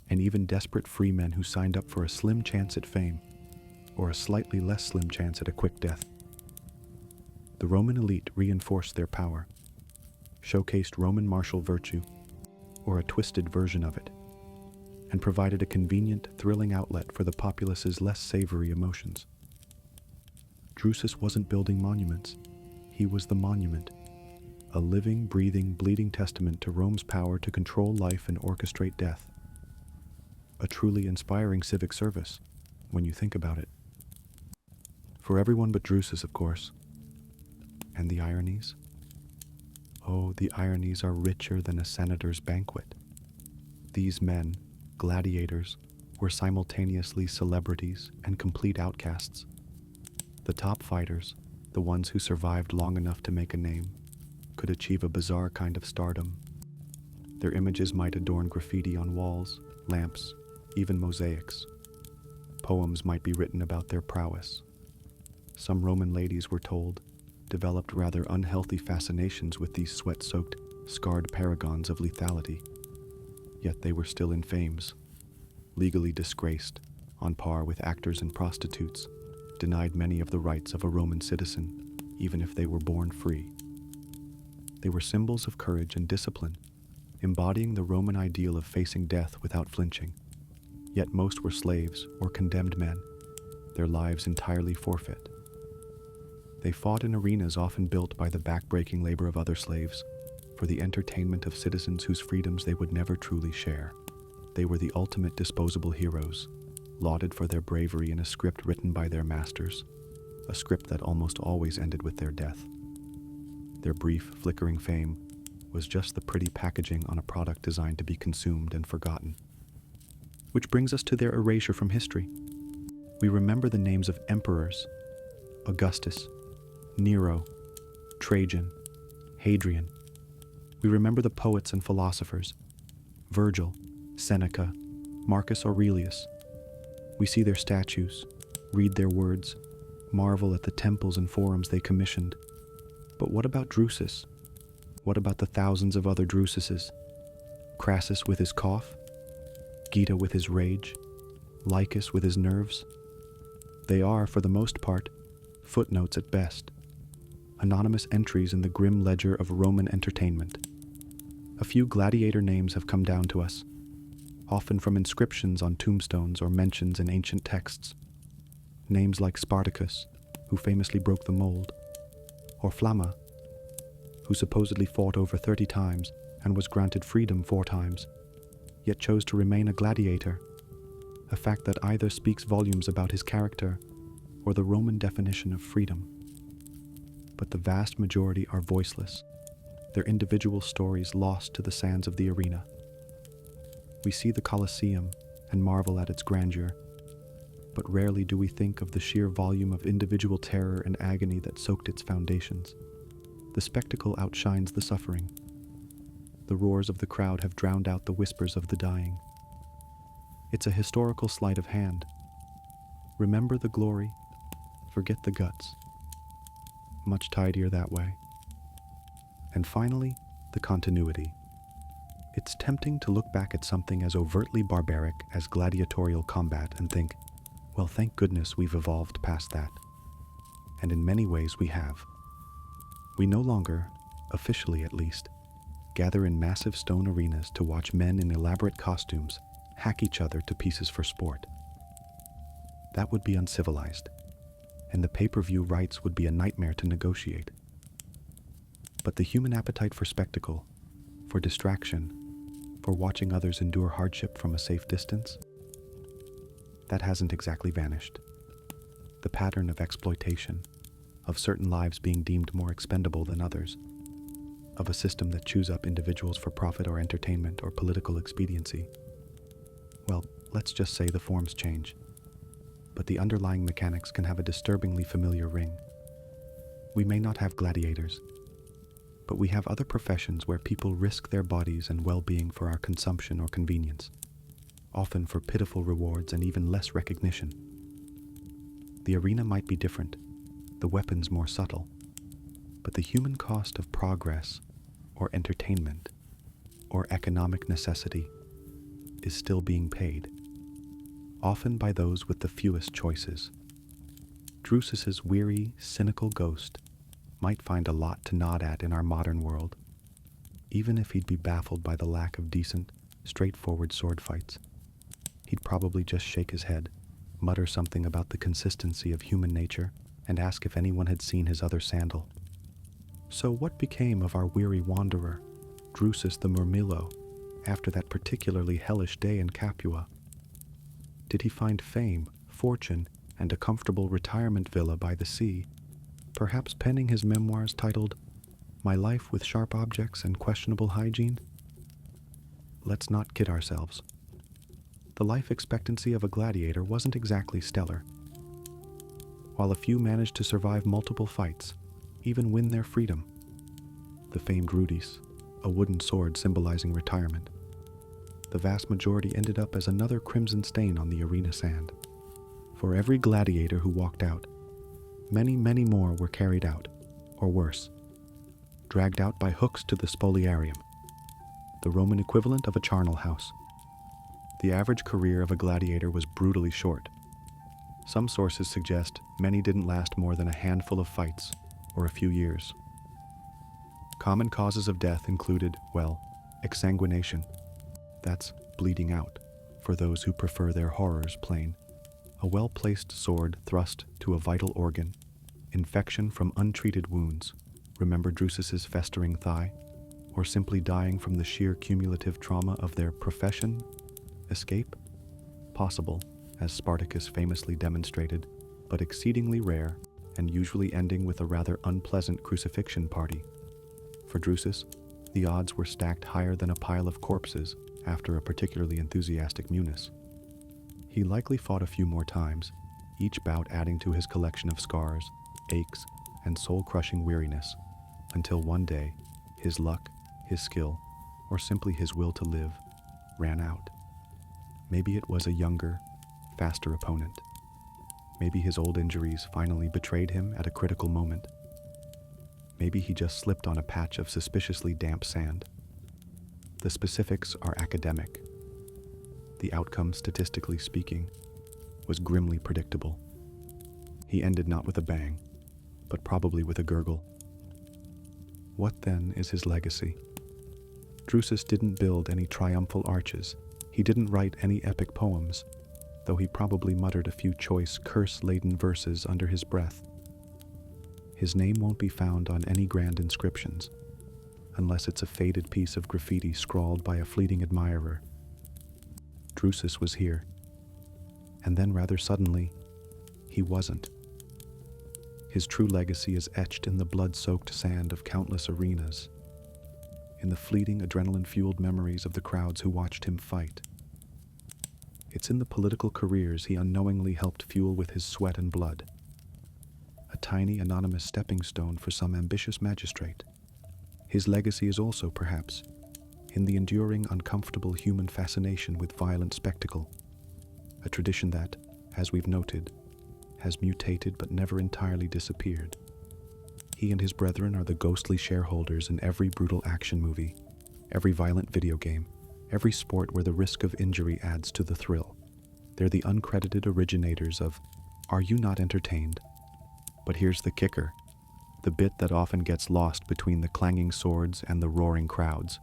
and even desperate free men who signed up for a slim chance at fame, or a slightly less slim chance at a quick death. The Roman elite reinforced their power, showcased Roman martial virtue, or a twisted version of it, and provided a convenient, thrilling outlet for the populace's less savory emotions. Drusus wasn't building monuments. He was the monument, a living, breathing, bleeding testament to Rome's power to control life and orchestrate death. A truly inspiring civic service, when you think about it. For everyone but Drusus, of course. And the ironies? Oh, the ironies are richer than a senator's banquet. These men, gladiators, were simultaneously celebrities and complete outcasts. The top fighters, the ones who survived long enough to make a name, could achieve a bizarre kind of stardom. Their images might adorn graffiti on walls, lamps, even mosaics. Poems might be written about their prowess. Some Roman ladies, we're told, developed rather unhealthy fascinations with these sweat-soaked, scarred paragons of lethality. Yet they were still infames, legally disgraced, on par with actors and prostitutes, denied many of the rights of a Roman citizen, even if they were born free. They were symbols of courage and discipline, embodying the Roman ideal of facing death without flinching. Yet most were slaves or condemned men, their lives entirely forfeit. They fought in arenas often built by the back-breaking labor of other slaves, for the entertainment of citizens whose freedoms they would never truly share. They were the ultimate disposable heroes, lauded for their bravery in a script written by their masters, a script that almost always ended with their death. Their brief, flickering fame was just the pretty packaging on a product designed to be consumed and forgotten. Which brings us to their erasure from history. We remember the names of emperors: Augustus, Nero, Trajan, Hadrian. We remember the poets and philosophers: Virgil, Seneca, Marcus Aurelius. We see their statues, read their words, marvel at the temples and forums they commissioned. But what about Drusus? What about the thousands of other Drususes? Crassus with his cough? Gita with his rage? Lycus with his nerves? They are, for the most part, footnotes at best, anonymous entries in the grim ledger of Roman entertainment. A few gladiator names have come down to us, often from inscriptions on tombstones or mentions in ancient texts. Names like Spartacus, who famously broke the mold, or Flamma, who supposedly fought over 30 times and was granted freedom 4 times, yet chose to remain a gladiator, a fact that either speaks volumes about his character or the Roman definition of freedom. But the vast majority are voiceless, their individual stories lost to the sands of the arena. We see the Colosseum and marvel at its grandeur, but rarely do we think of the sheer volume of individual terror and agony that soaked its foundations. The spectacle outshines the suffering. The roars of the crowd have drowned out the whispers of the dying. It's a historical sleight of hand. Remember the glory, forget the guts. Much tidier that way. And finally, the continuity. It's tempting to look back at something as overtly barbaric as gladiatorial combat and think, well, thank goodness we've evolved past that. And in many ways we have. We no longer, officially at least, gather in massive stone arenas to watch men in elaborate costumes hack each other to pieces for sport. That would be uncivilized, and the pay-per-view rights would be a nightmare to negotiate. But the human appetite for spectacle, for distraction, for watching others endure hardship from a safe distance, that hasn't exactly vanished. The pattern of exploitation, of certain lives being deemed more expendable than others, of a system that chews up individuals for profit or entertainment or political expediency. Well, let's just say the forms change, but the underlying mechanics can have a disturbingly familiar ring. We may not have gladiators, but we have other professions where people risk their bodies and well-being for our consumption or convenience, often for pitiful rewards and even less recognition. The arena might be different, the weapons more subtle, but the human cost of progress, or entertainment, or economic necessity is still being paid, often by those with the fewest choices. Drusus's weary, cynical ghost might find a lot to nod at in our modern world, even if he'd be baffled by the lack of decent, straightforward sword fights. He'd probably just shake his head, mutter something about the consistency of human nature, and ask if anyone had seen his other sandal. So what became of our weary wanderer, Drusus the Murmillo, after that particularly hellish day in Capua? Did he find fame, fortune, and a comfortable retirement villa by the sea, perhaps penning his memoirs titled My Life with Sharp Objects and Questionable Hygiene? Let's not kid ourselves. The life expectancy of a gladiator wasn't exactly stellar. While a few managed to survive multiple fights, even win their freedom, the famed rudis, a wooden sword symbolizing retirement, the vast majority ended up as another crimson stain on the arena sand. For every gladiator who walked out, many, many more were carried out, or worse, dragged out by hooks to the spoliarium, the Roman equivalent of a charnel house. The average career of a gladiator was brutally short. Some sources suggest many didn't last more than a handful of fights, or a few years. Common causes of death included, well, exsanguination. That's bleeding out, for those who prefer their horrors plain. A well-placed sword thrust to a vital organ, Infection from untreated wounds. Remember Drusus's festering thigh? Or simply dying from the sheer cumulative trauma of their profession? Escape? Possible, as Spartacus famously demonstrated, but exceedingly rare, and usually ending with a rather unpleasant crucifixion party. For Drusus, the odds were stacked higher than a pile of corpses after a particularly enthusiastic Munis. He likely fought a few more times, each bout adding to his collection of scars, aches, and soul-crushing weariness, until one day, his luck, his skill, or simply his will to live, ran out. Maybe it was a younger, faster opponent. Maybe his old injuries finally betrayed him at a critical moment. Maybe he just slipped on a patch of suspiciously damp sand. The specifics are academic. The outcome, statistically speaking, was grimly predictable. He ended not with a bang, but probably with a gurgle. What then is his legacy? Drusus didn't build any triumphal arches. He didn't write any epic poems, though he probably muttered a few choice, curse-laden verses under his breath. His name won't be found on any grand inscriptions, unless it's a faded piece of graffiti scrawled by a fleeting admirer. Drusus was here, and then rather suddenly, he wasn't. His true legacy is etched in the blood-soaked sand of countless arenas, in the fleeting adrenaline-fueled memories of the crowds who watched him fight. It's in the political careers he unknowingly helped fuel with his sweat and blood. A tiny anonymous stepping stone for some ambitious magistrate. His legacy is also, perhaps, in the enduring, uncomfortable human fascination with violent spectacle, a tradition that, as we've noted, has mutated but never entirely disappeared. He and his brethren are the ghostly shareholders in every brutal action movie, every violent video game, every sport where the risk of injury adds to the thrill. They're the uncredited originators of "Are you not entertained?" But here's the kicker, the bit that often gets lost between the clanging swords and the roaring crowds.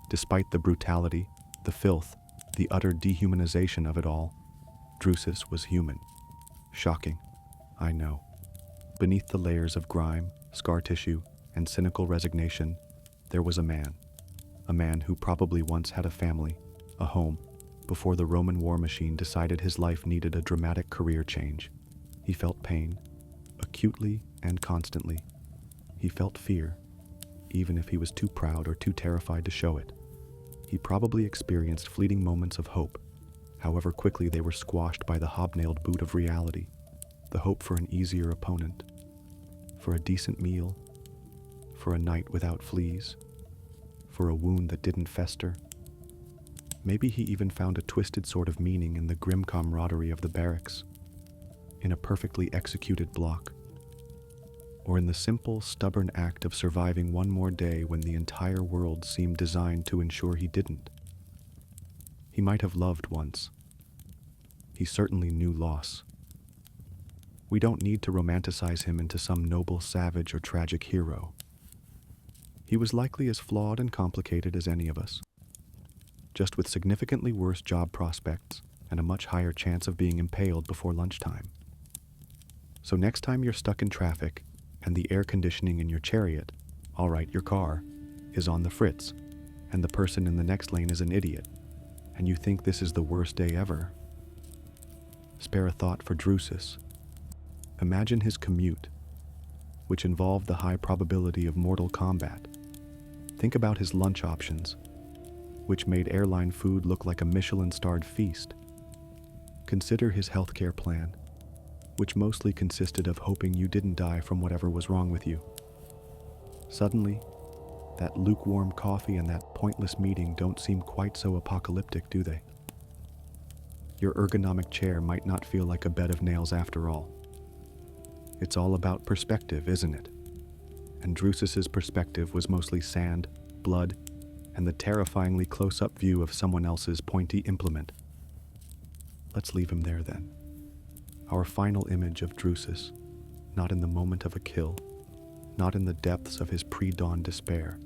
Despite the brutality, the filth, the utter dehumanization of it all, Drusus was human. Shocking, I know. Beneath the layers of grime, scar tissue, and cynical resignation, there was a man who probably once had a family, a home, before the Roman war machine decided his life needed a dramatic career change. He felt pain, acutely and constantly. He felt fear, even if he was too proud or too terrified to show it. He probably experienced fleeting moments of hope, however quickly they were squashed by the hobnailed boot of reality, the hope for an easier opponent, for a decent meal, for a night without fleas, for a wound that didn't fester. Maybe he even found a twisted sort of meaning in the grim camaraderie of the barracks, in a perfectly executed block, or in the simple, stubborn act of surviving one more day when the entire world seemed designed to ensure he didn't. He might have loved once. He certainly knew loss. We don't need to romanticize him into some noble savage or tragic hero. He was likely as flawed and complicated as any of us, just with significantly worse job prospects and a much higher chance of being impaled before lunchtime. So next time you're stuck in traffic and the air conditioning in your chariot, all right, your car, is on the fritz, and the person in the next lane is an idiot, and you think this is the worst day ever, spare a thought for Drusus. Imagine his commute, which involved the high probability of mortal combat. Think about his lunch options, which made airline food look like a Michelin-starred feast. Consider his healthcare plan, which mostly consisted of hoping you didn't die from whatever was wrong with you. Suddenly, that lukewarm coffee and that pointless meeting don't seem quite so apocalyptic, do they? Your ergonomic chair might not feel like a bed of nails after all. It's all about perspective, isn't it? And Drusus's perspective was mostly sand, blood, and the terrifyingly close-up view of someone else's pointy implement. Let's leave him there then. Our final image of Drusus, not in the moment of a kill, not in the depths of his pre-dawn despair,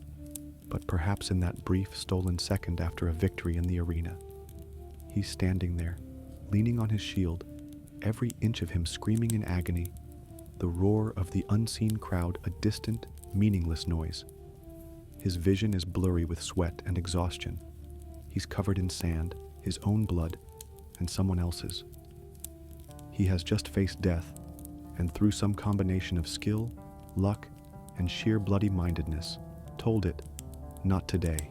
but perhaps in that brief stolen second after a victory in the arena. He's standing there, leaning on his shield, every inch of him screaming in agony, the roar of the unseen crowd a distant, meaningless noise. His vision is blurry with sweat and exhaustion. He's covered in sand, his own blood, and someone else's. He has just faced death, and through some combination of skill, luck, and sheer bloody-mindedness, told it, not today.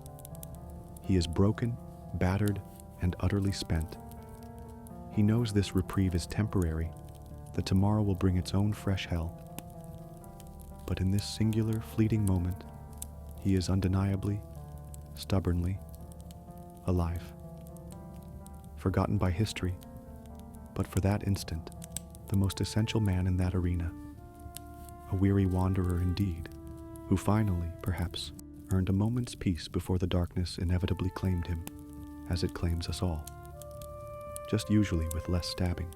He is broken, battered, and utterly spent. He knows this reprieve is temporary, that tomorrow will bring its own fresh hell. But in this singular, fleeting moment, he is undeniably, stubbornly, alive. Forgotten by history, but for that instant, the most essential man in that arena. A weary wanderer indeed, who finally, perhaps, earned a moment's peace before the darkness inevitably claimed him, as it claims us all. Just usually with less stabbing.